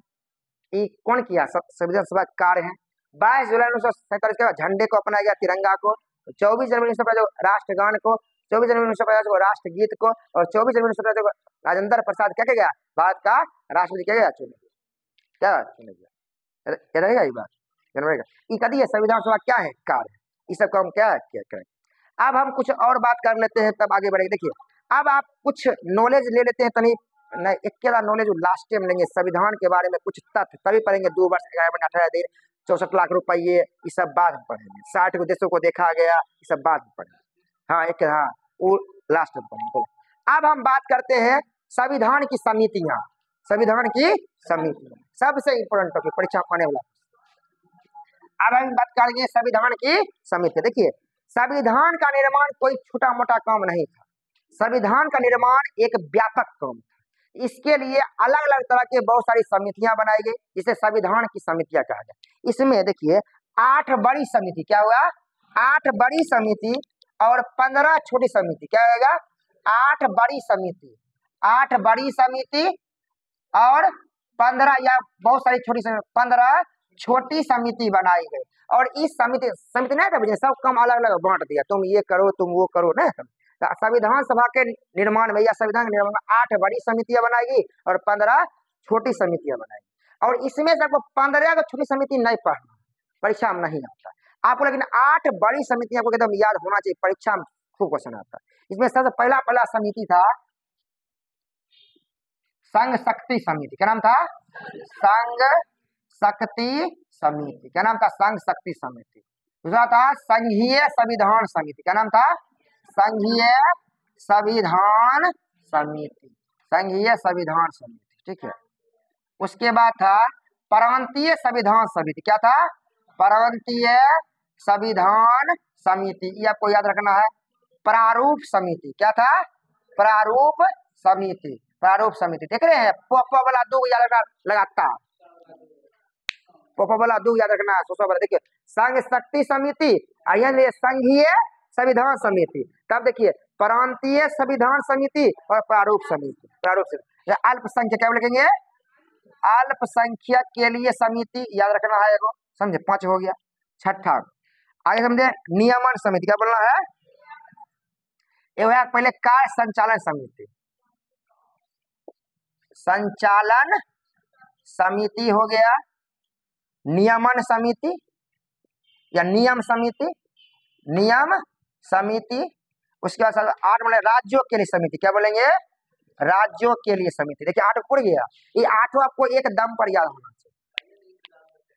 ये कौन किया, संविधान सभा कार्य है। 22 जुलाई 1947 के बाद झंडे को अपनाया गया, तिरंगा को। 24 जनवरी 1950 राष्ट्रगान को, 24 जनवरी 1950 को राष्ट्रगीत को और 24 जनवरी 1950 को राजेंद्र प्रसाद क्या गया, भारत का राष्ट्रपति क्या गया, चुने क्या चुने गया। क्या रहेगा ये बात, रहेगा। ये कदी है संविधान सभा क्या है, कार्य, इस सब काम क्या करें। अब हम कुछ और बात कर लेते हैं, तब आगे बढ़ेंगे। देखिए अब आप कुछ नॉलेज ले लेते हैं, तनी नहीं एक नॉलेज लास्ट में लेंगे, संविधान के बारे में कुछ तथ्य तभी पढ़ेंगे। 2 वर्ष 11 महीने 18 दिन 64 लाख रुपये, ये सब बात में पढ़ेंगे। 60 देशों को देखा गया, ये सब बात में पढ़ेंगे। हाँ एक हाँ वो लास्ट में पढ़ेंगे। अब हम बात करते हैं संविधान की समितियां, संविधान की समितियां सबसे इंपोर्टेंट टॉपिक, परीक्षा में आने वाला। अब हम बात करेंगे संविधान की समिति। देखिए संविधान का निर्माण कोई छोटा मोटा काम नहीं था, संविधान का निर्माण एक व्यापक काम था। इसके लिए अलग अलग तरह के बहुत सारी समितियां बनाई गई, जिसे संविधान की समितियां कहा गया। इसमें देखिए 8 बड़ी समिति, क्या हुआ, 8 बड़ी समिति और 15 छोटी समिति, क्या होगा, 8 बड़ी समिति, 8 बड़ी समिति और 15 या बहुत सारी छोटी समिति, 15 छोटी समिति बनाई गई। और इस समिति नहीं था, सब काम अलग अलग बांट दिया, तुम ये करो तुम वो करो ना। संविधान सभा के निर्माण में या संविधान के निर्माण में 8 बड़ी समितियां बनाई गई और 15 छोटी समितियां बनाई। और इसमें से आपको 15 को छोटी समिति नहीं पढ़ना, परीक्षा में नहीं आता आपको, लेकिन 8 बड़ी समितियां को एकदम याद होना चाहिए, परीक्षा में खूब क्वेश्चन आता है। इसमें सबसे पहला समिति था संघ शक्ति समिति, क्या नाम था, संघ शक्ति समिति, क्या नाम था, संघ शक्ति समिति। दूसरा था संघीय संविधान समिति, क्या नाम था, संघीय संविधान समिति, संघीय संविधान समिति, ठीक है। उसके बाद था प्रांतीय संविधान समिति, क्या था, प्रांतीय संविधान समिति, ये आपको याद रखना है। प्रारूप समिति, क्या था, प्रारूप समिति, प्रारूप समिति, देख रहे हैं, पोपो वाला 2 याद रखना लगातार, पोपो वाला 2 याद रखना है, सोचो। देखिए संघ शक्ति समिति, संघीय संविधान समिति, तब देखिए प्रांतीय संविधान समिति और प्रारूप समिति, प्रारूप समिति। अल्पसंख्यक क्या लिखेंगे, अल्पसंख्यक के लिए समिति याद रखना है, एगो समझे, 5 हो गया। छठा आगे समझे नियमन समिति, क्या बोलना है, पहले कार्य संचालन समिति, संचालन समिति हो गया, नियमन समिति या नियम समिति, नियम समिति। उसके बाद 8 मतलब राज्यों के लिए समिति, क्या बोलेंगे, राज्यों के लिए समिति। देखिए 8 पूरा गया, ये 8 आपको एक दम पर याद होना चाहिए,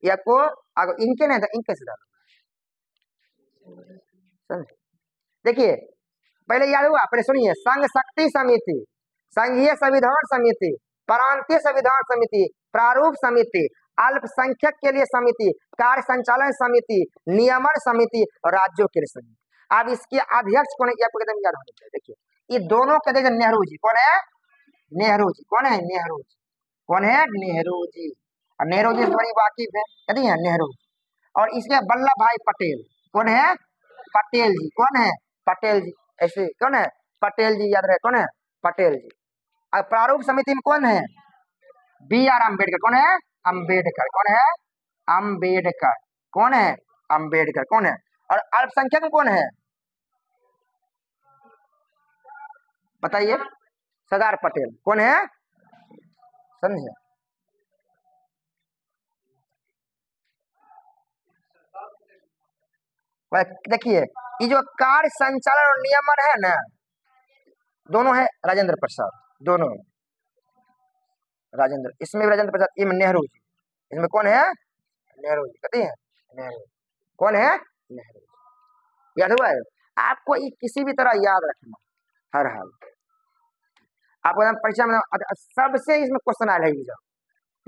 ये आपको इनके नहीं था, इनके से समझे। देखिए पहले याद हुआ, पहले सुनिए, संघ शक्ति समिति, संघीय संविधान समिति, प्रांतीय संविधान समिति, प्रारूप समिति, अल्पसंख्यक के लिए समिति, कार्य संचालन समिति, नियमन समिति और राज्यों के लिए समिति। अब इसके अध्यक्ष कौन है, आपको एकदम याद होना चाहिए। देखिए ये दोनों के अध्यक्ष नेहरू जी, कौन है, नेहरू जी, कौन है, नेहरू जी, कौन है, नेहरू जी। और नेहरू जी से बड़ी वाकिफ है, कहती है नेहरू जी। और इसके वल्लभ भाई पटेल, कौन है, पटेल जी, कौन है, पटेल जी, ऐसे कौन है, पटेल जी, याद रहे कौन है, पटेल जी। और प्रारूप समिति में कौन है, BR अम्बेडकर, कौन है, अम्बेडकर, कौन है, अम्बेडकर, कौन है, अम्बेडकर, कौन है। और अल्पसंख्यक में कौन है, बताइए, सरदार पटेल, कौन है, समझे। देखिए ये जो कार्य संचालन और नियमन है ना, दोनों है राजेंद्र प्रसाद, दोनों राजेंद्र, इसमें राजेंद्र प्रसाद, इसमें नेहरू जी, इसमें कौन है, नेहरू जी, कहते हैं नेहरू, कौन है, नेहरू जी। याद हुआ है आपको, ये किसी भी तरह याद रखना हर हाल, आपको परीक्षा में सबसे इसमें क्वेश्चन आ रही है।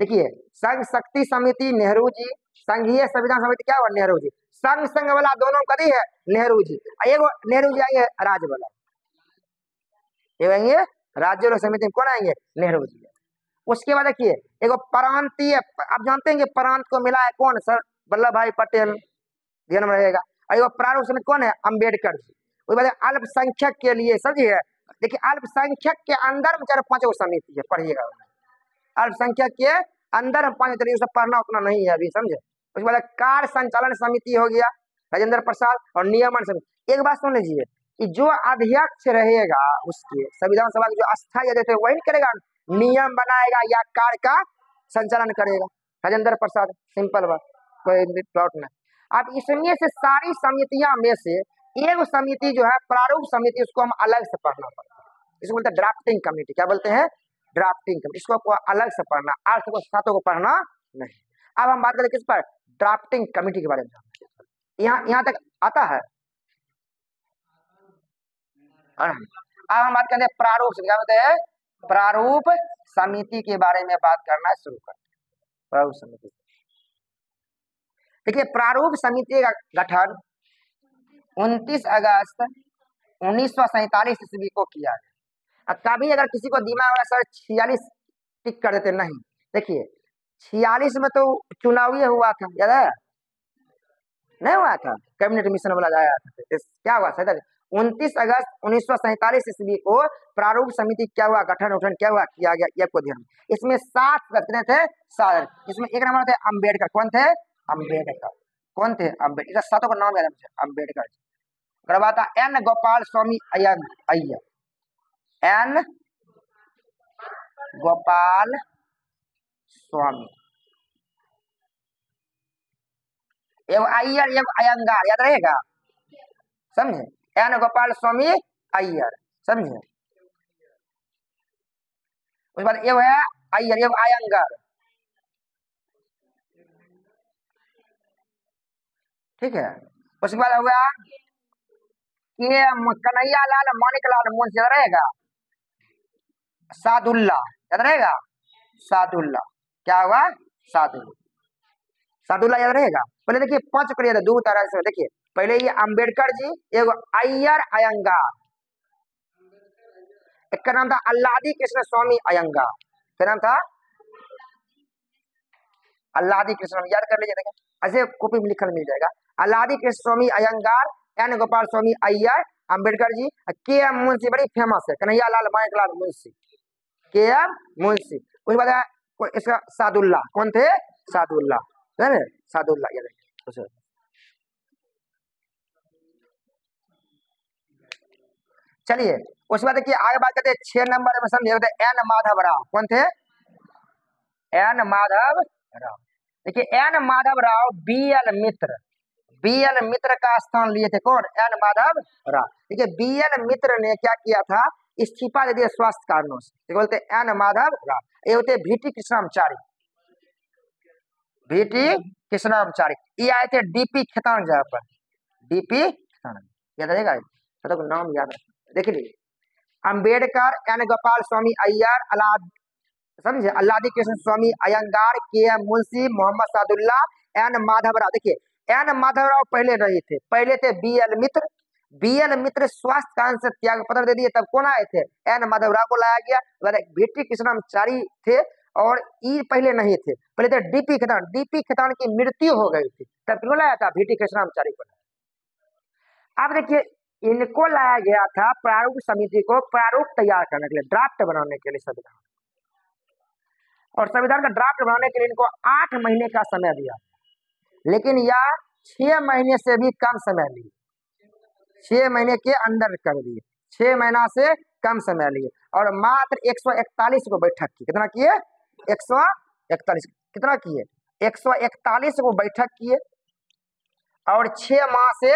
देखिए संघ शक्ति समिति नेहरू जी, संघीय संविधान समिति क्या हुआ, नेहरू जी। संघ वाला दोनों कदी है नेहरू जी, एगो नेहरू जी आएंगे राज्य वाला, ये राज्य समिति में कौन आएंगे, नेहरू जी। उसके बाद देखिए एगो प्रांतीय, आप जानते हैं कि प्रांत को मिला है कौन, सर वल्लभ भाई पटेल, ध्यान में रहेगा। एगो प्रारूप समिति कौन है, अम्बेडकर जी। उसके बाद अल्पसंख्यक के लिए समझिए, देखिए अल्पसंख्यक के अंदर में 4-5 समिति है, पढ़िएगा। अल्पसंख्यक के अंदर हम 5 तरीके से पढ़ना उतना नहीं है अभी, समझे। उसके बाद कार्य संचालन समिति हो गया राजेंद्र प्रसाद, और नियमन समिति। एक बात सुन लीजिए, कि जो अध्यक्ष रहेगा उसके संविधान सभा के जो अस्थायी अध्यक्ष है वही करेगा, नियम बनाएगा या कार्य का संचालन करेगा। राजेंद्र प्रसाद, सिंपल बात, कोई डाउट नहीं। अब इसमें से सारी समितियां में से एक समिति जो है प्रारूप समिति, उसको हम अलग से पढ़ना पड़ता है। इसको बोलते हैं ड्राफ्टिंग कमेटी। क्या बोलते हैं? Drafting committee. इसको आपको अलग से पढ़ना, अर्थ को सातों को पढ़ना नहीं। अब हम बात करें किस पर? ड्राफ्टिंग कमेटी के बारे में। यहाँ तक आता है। अब हम बात करते हैं प्रारूप समिति। क्या बोलते हैं? प्रारूप समिति के बारे में बात करना शुरू करते हैं। प्रारूप समिति, देखिए प्रारूप समिति का गठन 29 अगस्त 1947 ईस्वी को किया गया। कभी अगर किसी को दिमाग में सर 46 टिक कर देते, नहीं, देखिए 46 में तो चुनाव ही हुआ था, याद है? नहीं हुआ था, कैबिनेट मिशन वाला आया था। क्या हुआ सर? 29 अगस्त 1947 ईस्वी को प्रारूप समिति क्या हुआ, गठन उठन क्या हुआ, किया गया। ये को ध्यान। इसमें 7 सदस्य थे, 7। इसमें एक नंबर थे अम्बेडकर। कौन थे? अम्बेडकर। कौन थे? अम्बेडकर। सातों का नाम याद है मुझे, अम्बेडकर। फिर बात एन गोपाल स्वामी अय्यर, एन गोपाल स्वामी, एवं अय्यर एवं अयंगार, याद रहेगा, समझे? एन गोपाल स्वामी अय्यर, समझे? उसके बाद ये है अय्यर एवं अयंगार, ठीक है। उसके बाद हुआ ये कन्हैया लाल मानिकलाल मुंशी, याद रहेगा, सादुल्ला, याद रहेगा, सादुल्ला। क्या हुआ? सादुल्ला, सादुल्ला याद रहेगा। पहले देखिए 5 करिए था, 2 तरह से। देखिए पहले ये अम्बेडकर जी, एगो अय्यर अयंगार, एक का नाम था अल्लादी कृष्ण स्वामी अयंगार। क्या नाम था? अल्लादी कृष्ण, याद कर लीजिए, देखिए ऐसे कॉपी में लिखल मिल जाएगा। अल्लादी कृष्ण स्वामी अयंगार, एन गोपाल स्वामी अय्यर, अम्बेडकर जी, के एम मुंशी, बड़ी फेमस है, कन्हैया लाल मानिकलाल मुंशी, के एम मुंशी। उसके बाद इसका सादुल्ला, कौन थे? सादुल्ला, सादुल्ला, याद है। चलिए उसके बाद देखिए आगे बात करते हैं 6 नंबर में, समझे होते एन माधव राव। कौन थे? एन माधव राव। देखिए एन माधव राव बीएल मित्र, बीएल मित्र का स्थान लिए थे। कौन? एन माधव राव। देखिए बीएल मित्र ने क्या किया था? इस्तीफा दे दिया स्वास्थ्य कारणों से। बोलते एन माधव राव। ये होते VT कृष्णाचारी, VT कृष्णाचारी। ये आए थे DP खेतान जगह पर, DP खेतान, याद रहेगा, तो नाम याद है। देख लीजिए अम्बेडकर, एन गोपाल स्वामी अय्यर, समझे, अल्लादी कृष्ण स्वामी अयंगार, के एम मुंशी, मोहम्मद सादुल्ला, एन माधव राव। देखिए एन माधव राव पहले रहे थे, पहले थे BL मित्र। BL मित्र स्वास्थ्य कारण से त्याग पत्र दे दिए, तब कौन आए थे? एन माधव राव को लाया गया। VT कृष्णाचारी थे, और ई पहले नहीं थे, पहले थे DP खेतान। DP खेतान की मृत्यु हो गई थी, तब क्यों लाया था? VT कृष्णाचारी को। अब देखिए इनको लाया गया था प्रारूप समिति को प्रारूप तैयार करने के लिए, ड्राफ्ट बनाने के लिए संविधान, और संविधान का ड्राफ्ट बनाने के लिए इनको 8 महीने का समय दिया, लेकिन यह 6 महीने से भी कम समय लिए, 6 महीने के अंदर कर दिए, 6 महीना से कम समय लिए, और मात्र 141 को बैठक की। कितना किए? 141। कितना किए? 141 को बैठक किए, और 6 माह से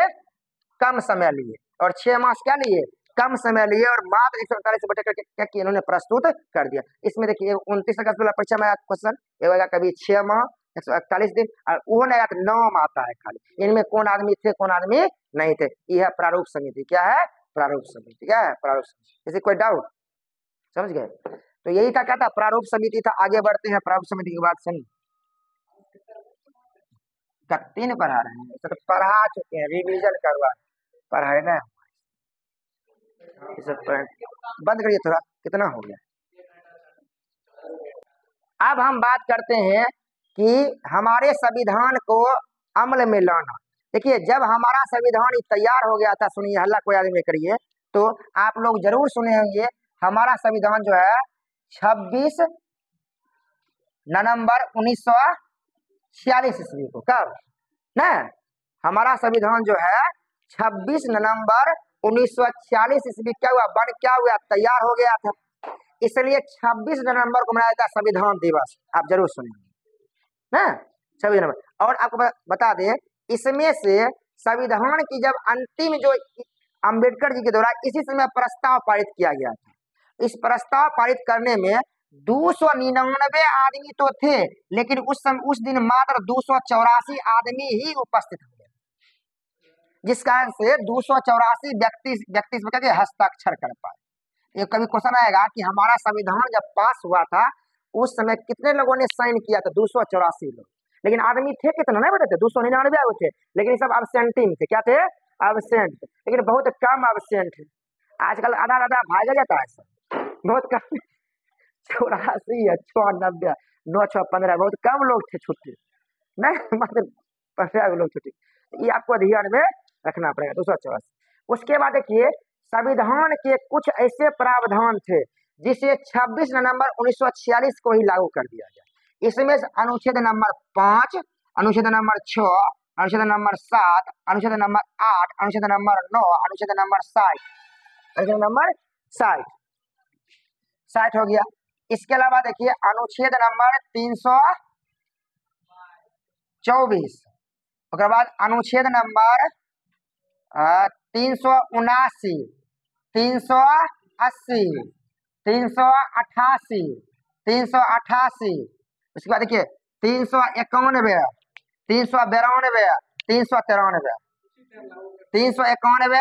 कम समय लिए, और 6 माह क्या लिए? कम समय लिए, और मात्र 141 बैठक करके क्या किया? इन्होंने प्रस्तुत कर दिया। इसमें देखिए 29 अगस्त वाला परीक्षा में क्वेश्चन ये होगा, कभी 6 माह 141 दिन, और वो नहीं आता, नाम आता है खाली, इनमें कौन आदमी थे कौन आदमी नहीं थे। यह है प्रारूप समिति। क्या है? प्रारूप समिति। क्या है? प्रारूप समिति। इसे कोई डाउट? समझ गए? तो यही था, क्या था? प्रारूप समिति था। आगे बढ़ते हैं प्रारूप समिति की बात। सुनिए, 3 पढ़ा रहे हैं, तो पढ़ा चुके हैं, रिविजन करवा पढ़ाए ना, बंद करिए थोड़ा, कितना हो गया। अब हम बात करते हैं कि हमारे संविधान को अमल में लाना। देखिए जब हमारा संविधान तैयार हो गया था, सुनिए हल्ला कोई आदमी करिए, तो आप लोग जरूर सुने होंगे हमारा संविधान जो है 26 नवंबर 1946 ईस्वी को, कब ना, हमारा संविधान जो है 26 नवंबर 1946 ईस्वी क्या हुआ, बन क्या हुआ, तैयार हो गया था। इसलिए 26 नवंबर को मनाया जाता है संविधान दिवस। आप जरूर सुनेंगे ना 26 नवंबर। और आपको बता दें, इसमें से संविधान की जब अंतिम जो अंबेडकर जी के द्वारा इसी समय प्रस्ताव पारित किया गया था, इस प्रस्ताव पारित करने में 299 आदमी तो थे, लेकिन उस दिन मात्र 284 आदमी ही उपस्थित हुए, जिस कारण से 284 व्यक्ति के हस्ताक्षर कर पाए। ये कभी क्वेश्चन आएगा कि हमारा संविधान जब पास हुआ था उस समय कितने लोगों ने साइन किया था, 284 लोग, लेकिन आदमी थे कितना नहीं बताते, 299 थे, लेकिन सब एब्सेंटी थे। क्या थे? एब्सेंट। लेकिन बहुत कम एब्सेंट है, आजकल आधा आधा भागा जाता है सब, बहुत कम। 84 है, 96 9 6 15, बहुत कम लोग थे छुट्टी, नहीं मतलब 15 लोग छुट्टी। ये आपको ध्यान में रखना पड़ेगा 284। उसके बाद देखिए, संविधान के कुछ ऐसे प्रावधान थे जिसे 26 नवंबर 1946 को ही लागू कर दिया गया। इसमें अनुच्छेद नंबर 5, अनुच्छेद नंबर 6, अनुच्छेद नंबर 7, अनुच्छेद नंबर 8, अनुच्छेद नंबर 9, अनुच्छेद नंबर 60, अनुच्छेद नंबर 60 हो गया। इसके अलावा देखिए अनुच्छेद नंबर 324, उसके बाद अनुच्छेद नंबर 379, 380, 388, 388, उसके बाद देखिए 391, 392, 393, 391,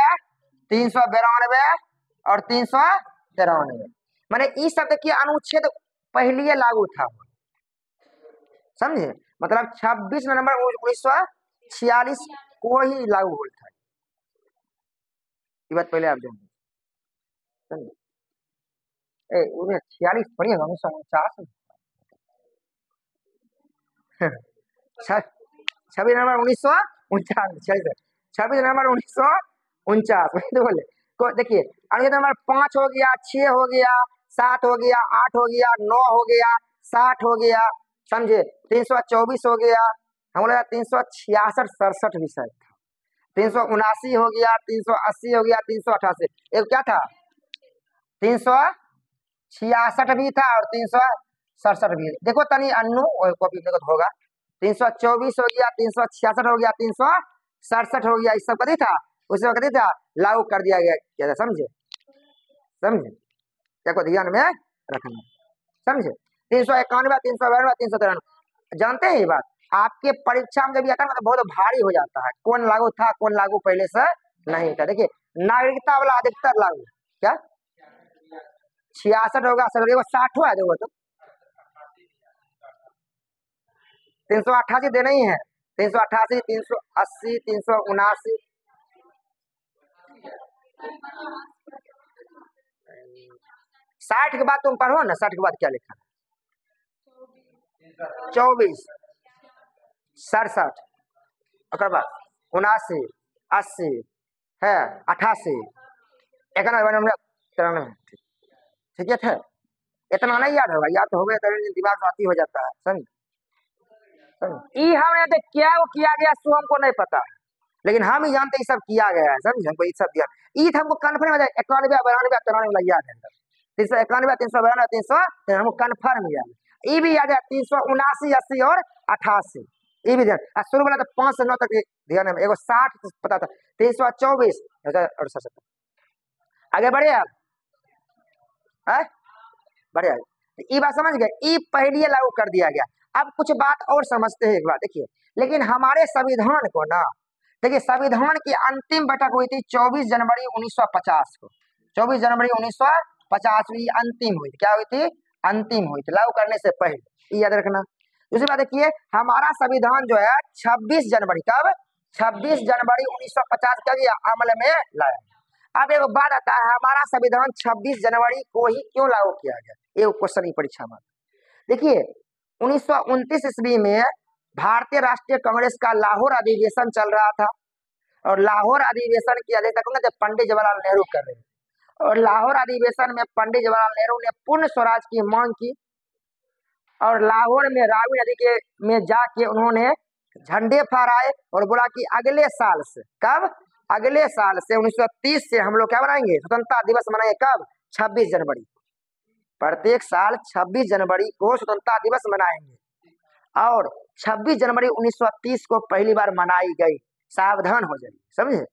392 और 393। माने इस सब देखिए अनुच्छेद पहले लागू था, समझे, मतलब 26 नवंबर 1946 को ही लागू हुआ था। ये बात पहले आप जानिए, समझे। 46 पढ़िएगा, 1949 26 नवंबर 1949, 26 नवंबर 1949 बोले। देखिए अनुच्छेद नंबर 5 हो गया, 6 हो गया, 7 हो गया, 8 हो गया, 9 हो गया, 60 हो गया, समझे, 324 हो गया, हम लोग 366 67 विषय था, 379 हो गया, 380 हो गया, 388, एक क्या था 366 भी था और 367 भी। देखो तनी अन्नू कॉपी होगा, 324 हो गया, 366 हो गया, 367 हो गया, इस सब कभी था, उस समय कभी था लागू कर दिया गया, समझे, समझे, क्या को ध्यान में रखना, समझे। 391, 392, 393 जानते हैं ये बात। आपके परीक्षा में जब आता है तो बहुत भारी हो जाता है, कौन लागू था कौन लागू पहले से नहीं था। देखिए नागरिकता वाला अधिकतर लागू, क्या 66 होगा, 60 हुआ देखो तो 388 देना ही है, 388, 380, 379। 60 के बाद तुम पढ़ो ना, 60 के बाद क्या लिखा, 24, 67, और बाद 79, 80 है, 88, 91, 93। ठीक है, इतना नहीं याद होगा, याद हो गया तो दिमाग में आती हो जाता है, समझ। हमने तो क्या वो किया गया सो हमको नहीं पता है, लेकिन हम ही जानते सब किया गया है, समझे, हमको ये सब दिया। ईद हमको कन्फर्म है, 91, 92, 93 याद है, 391, 392, 300 हमको कन्फर्म याद है। ये भी याद है 379, 80 और 88, ये भी ध्यान। शुरू वाला तो 5 से 9 तक ध्यान है, एगो 60 पता था, 324 और 67। आगे बढ़े आप, बढ़िया, ये बात समझ गए, ये पहले लागू कर दिया गया। अब कुछ बात और समझते हैं, एक बात देखिए, लेकिन हमारे संविधान को ना, देखिए संविधान की अंतिम बैठक हुई थी 24 जनवरी 1950 को, 24 जनवरी 1950 में अंतिम हुई थी। क्या हुई थी? अंतिम हुई थी, लागू करने से पहले, ये याद रखना। दूसरी बात देखिए, हमारा संविधान जो है 26 जनवरी, कब 26 जनवरी 1950 का अमल में लाया। अब एक बात आता है, हमारा संविधान 26 जनवरी को ही क्यों लागू किया गया, एक क्वेश्चन की परीक्षा में। देखिए 1929 ईस्वी में भारतीय राष्ट्रीय कांग्रेस का लाहौर अधिवेशन चल रहा था, और लाहौर अधिवेशन की अध्यक्षता पंडित जवाहरलाल नेहरू कर रहे थे, और लाहौर अधिवेशन में पंडित जवाहरलाल नेहरू ने पूर्ण स्वराज की मांग की, और लाहौर में रावी नदी में जाके उन्होंने झंडे फहराए और बोला कि अगले साल से, कब अगले साल से 1930 से हम लोग क्या बनाएंगे, स्वतंत्रता दिवस मनाएंगे। कब? 26 जनवरी। प्रत्येक साल 26 जनवरी को स्वतंत्रता दिवस मनाएंगे। और 26 जनवरी 1930 को पहली बार मनाई गई। सावधान हो जाइए, समझे?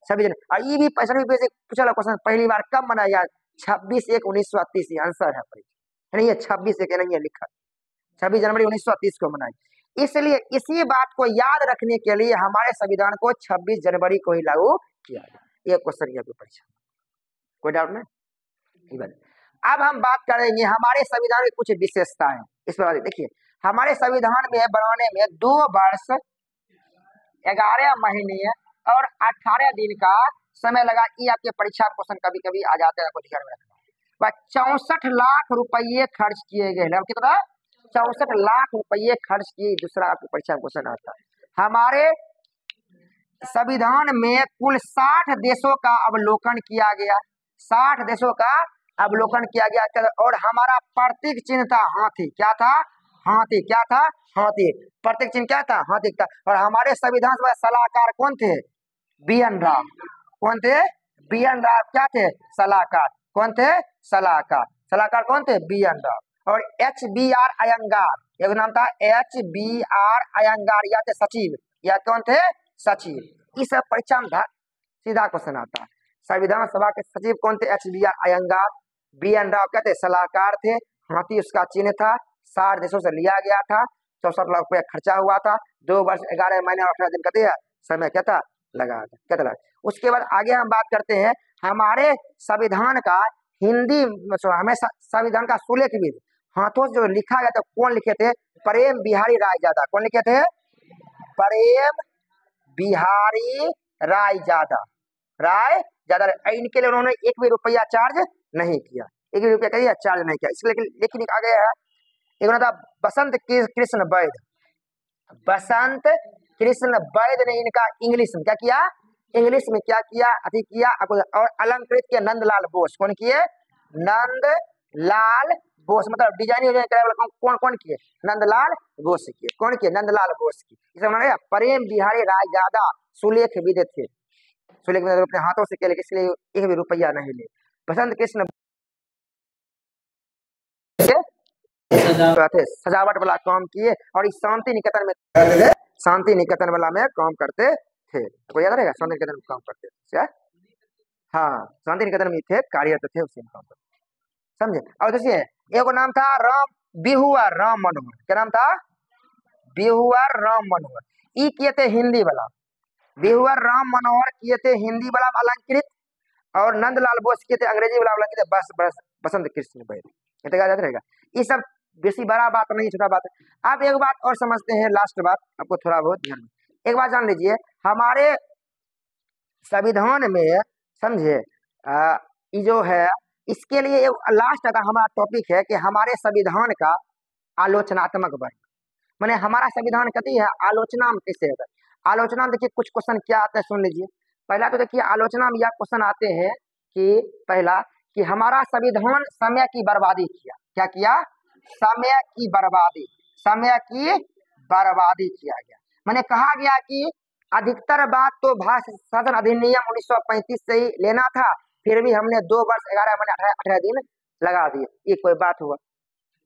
सभी जन। और ये भी पूछा क्वेश्चन, पहली बार कब मनाया? 26/1/1930 आंसर है नहीं है, 26/1 नहीं है लिखा, 26 जनवरी 1930 को मनाई। इसलिए इसी बात को याद रखने के लिए हमारे संविधान को 26 जनवरी को ही लागू किया गया। ये क्वेश्चन है परीक्षा, कोई डाउट नहीं। अब हम बात करेंगे हमारे संविधान की कुछ विशेषताएं। इस पर देखिए, हमारे संविधान में बनाने में 2 वर्ष 11 महीने और 18 दिन का समय लगा। ये आपके परीक्षा में क्वेश्चन कभी कभी आ जाते हैं, आपको ध्यान में रखना। 64 लाख रुपये खर्च किए गए। कितना? 64 लाख रुपये खर्च किए। दूसरा आपकी परीक्षा में क्वेश्चन आता है, हमारे संविधान में कुल 60 देशों का अवलोकन किया गया। 60 देशों का अवलोकन किया गया। और हमारा प्रतीक चिन्ह था हाथी। क्या था? हाथी। क्या था? हाथी। प्रतीक चिन्ह क्या था? हाथी था। और हमारे संविधान सभा सलाहकार कौन थे? बी.एन. राव। कौन थे? बी.एन. राव। क्या थे? सलाहकार। कौन थे? सलाहकार। सलाहकार कौन थे? बी.एन. राव। और H.B.R. अयंगार, एक नाम था H.B.R. अयंगार, या थे सचिव, या कौन थे? सचिव। इस परीक्षा में सीधा क्वेश्चन आता है, संविधान सभा के सचिव कौन थे? H.B.R. अयंगार। बी.एन. राव क्या थे? सलाहकार थे। हाथी उसका चिन्ह था। 60 देशों से लिया गया था। 64 लाख रुपया खर्चा हुआ था। 2 वर्ष 11 महीने और 18 दिन का समय क्या था? लगा था। क्या था? उसके बाद आगे हम बात करते हैं हमारे संविधान का हिंदी, हमें संविधान का सुलेखविद हाथों से जो लिखा गया था, कौन लिखे थे? प्रेम बिहारी रायजादा। कौन लिखे थे? प्रेम बिहारी रायजादा। इनके लिए उन्होंने 1 भी रुपया चार्ज नहीं किया। 1 भी रुपया चार्ज नहीं किया। इसलिए लेकिन आ गया है एक था बसंत कृष्ण वैद। बसंत कृष्ण वैद ने इनका इंग्लिश में क्या किया? इंग्लिश में क्या किया? अधिक किया। और अलंकृत किया नंदलाल बोस। कौन किए? नंदलाल बोस। मतलब डिजाइनिंग कौन कौन किए? नंदलाल बोस किए। कौन किए? नंदलाल बोस की। इसे उन्होंने प्रेम बिहारी रायजादा सुलेखविद थे। सुलेखविद अपने हाथों से किया, इसलिए 1 भी रुपया नहीं ले। बसंत कृष्ण सजावट वाला काम किए। और इस शांति निकेतन में शांति निकेतन वाला में काम करते थे। तो याद रहेगा, शांति निकेतन में काम करते थे। हाँ, शांति निकेतन में थे, कार्यरत थे, उसी में काम करते, समझे? और देखिए, एक नाम था बिहुआ राम मनोहर। क्या नाम था? बिहुआ राम मनोहर। ये किए थे हिंदी वाला। बिहुआ राम मनोहर किए थे हिंदी वाला अलंकृत। और नंदलाल बोस किए थे अंग्रेजी वाला अलंकृत। बसंत कृष्ण वैद। याद रहेगा। ये सब बेसी बड़ा बात नहीं, छोटा बात है। अब एक बात और समझते हैं, लास्ट बात आपको थोड़ा बहुत ध्यान में। एक बात जान लीजिए, हमारे संविधान में समझे ये जो है, इसके लिए लास्ट का हमारा टॉपिक है कि हमारे संविधान का आलोचनात्मक वर्ग। माने हमारा संविधान कहती है आलोचना में कैसे होता है। आलोचना में देखिए कुछ क्वेश्चन क्या आता है, सुन लीजिए। पहला तो देखिए, आलोचना में यह क्वेश्चन आते हैं कि पहला कि हमारा संविधान समय की बर्बादी किया। क्या किया? समय की बर्बादी। समय की बर्बादी किया गया। मैंने कहा गया कि अधिकतर बात तो भारत शासन अधिनियम 1935 से ही लेना था, फिर भी हमने 2 वर्ष 11 महीने 18 दिन लगा दिए। ये कोई बात हुआ?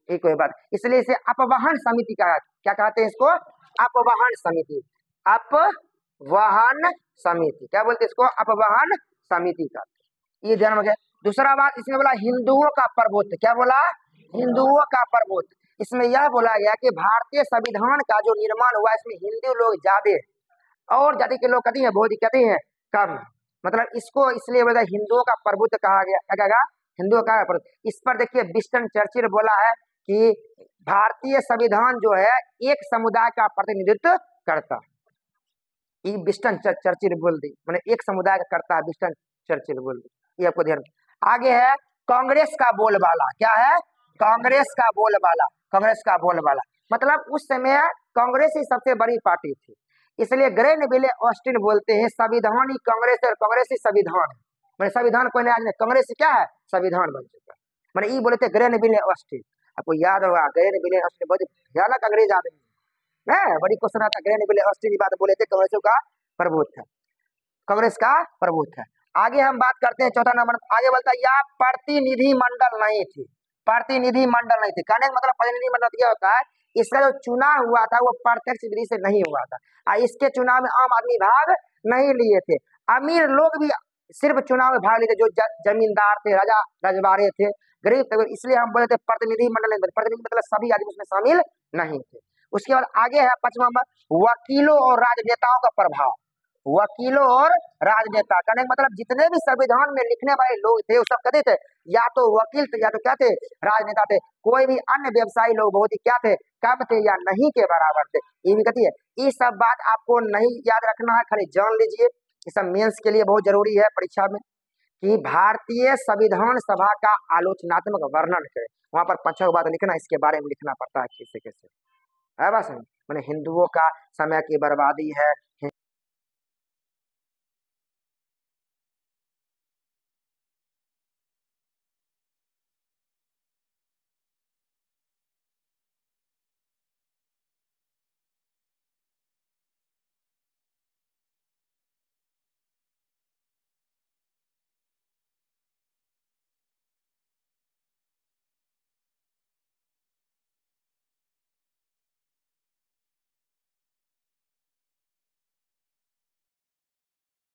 ये कोई बात? इसलिए इसे अपवाहन समिति का, क्या कहते हैं इसको? अपवाहन समिति। अपवाहन समिति क्या बोलते हैं इसको? अपवाहन समिति का। ये ध्यान रखें। दूसरा बात इसमें बोला हिंदुओं का प्रभुत्व। क्या बोला? हिंदुओं का प्रभुत्व। इसमें यह बोला गया कि भारतीय संविधान का जो निर्माण हुआ, इसमें हिंदू लोग ज्यादा और जाति के लोग कहते हैं बहुत ही कहते हैं कम। मतलब इसको इसलिए बोला हिंदुओं का प्रभुत्व कहा गया। क्या कहा? हिंदुओं का प्रभुत्व। इस पर देखिए विंस्टन चर्चिल बोला है कि भारतीय संविधान जो है एक समुदाय का प्रतिनिधित्व करता। ये विंस्टन चर्चिल बोल दी, मैंने एक समुदाय का करता है, विंस्टन चर्चिल बोल दी। ये आपको ध्यान। आगे है कांग्रेस का बोलबाला। क्या है? कांग्रेस का बोलबाला। कांग्रेस का बोलबाला मतलब उस समय कांग्रेस ही सबसे बड़ी पार्टी थी। इसलिए ग्रेनविले ऑस्टिन बोलते हैं संविधान ही कांग्रेस है और कांग्रेस ही संविधान है। मैंने संविधान कोई नहीं, कांग्रेस क्या है? संविधान बन चुका। मैंने ये बोले थे ग्रेनविले ऑस्टिन। आपको याद होगा ग्रेनविले ऑस्टिन बहुत भयानक अंग्रेज आदमी है। बड़ी क्वेश्चन आता ग्रेनविले ऑस्टिन की बात बोले थे, कांग्रेस का प्रभुत्व था। कांग्रेस का प्रभुत्व है। आगे हम बात करते हैं चौथा नंबर, आगे बोलता है या प्रतिनिधि मंडल नहीं थी, प्रतिनिधि मंडल नहीं थी। कहने का मतलब प्रतिनिधि मंडल क्या होता है, इसका जो चुनाव हुआ था वो प्रत्यक्ष विधि से नहीं हुआ था, इसके चुनाव में आम आदमी भाग नहीं लिए थे। अमीर लोग भी सिर्फ चुनाव में भाग लिए थे, जो जमींदार थे, राजा रजवाड़े थे, गरीब थे, इसलिए हम बोले थे प्रतिनिधि मंडल नहीं। प्रतिनिधि मतलब सभी आदमी उसमें शामिल नहीं थे। उसके बाद आगे है 5वां नंबर, वकीलों और राजनेताओं का प्रभाव। वकीलों और राजनेता कहने का मतलब जितने भी संविधान में लिखने वाले लोग थे वो सब कहते थे या तो वकील थे या तो क्या थे, राजनेता थे। कोई भी अन्य व्यवसायी लोग बहुत ही क्या थे, कम थे या नहीं के बराबर थे। ये भी कहती है, ये सब बात आपको नहीं याद रखना है, खाली जान लीजिए, ये सब मेंस के लिए बहुत जरूरी है परीक्षा में, कि भारतीय संविधान सभा का आलोचनात्मक वर्णन करे। वहां पर 5 बात लिखना, इसके बारे में लिखना पड़ता है कैसे कैसे है। बस मैंने हिंदुओं का समय की बर्बादी है,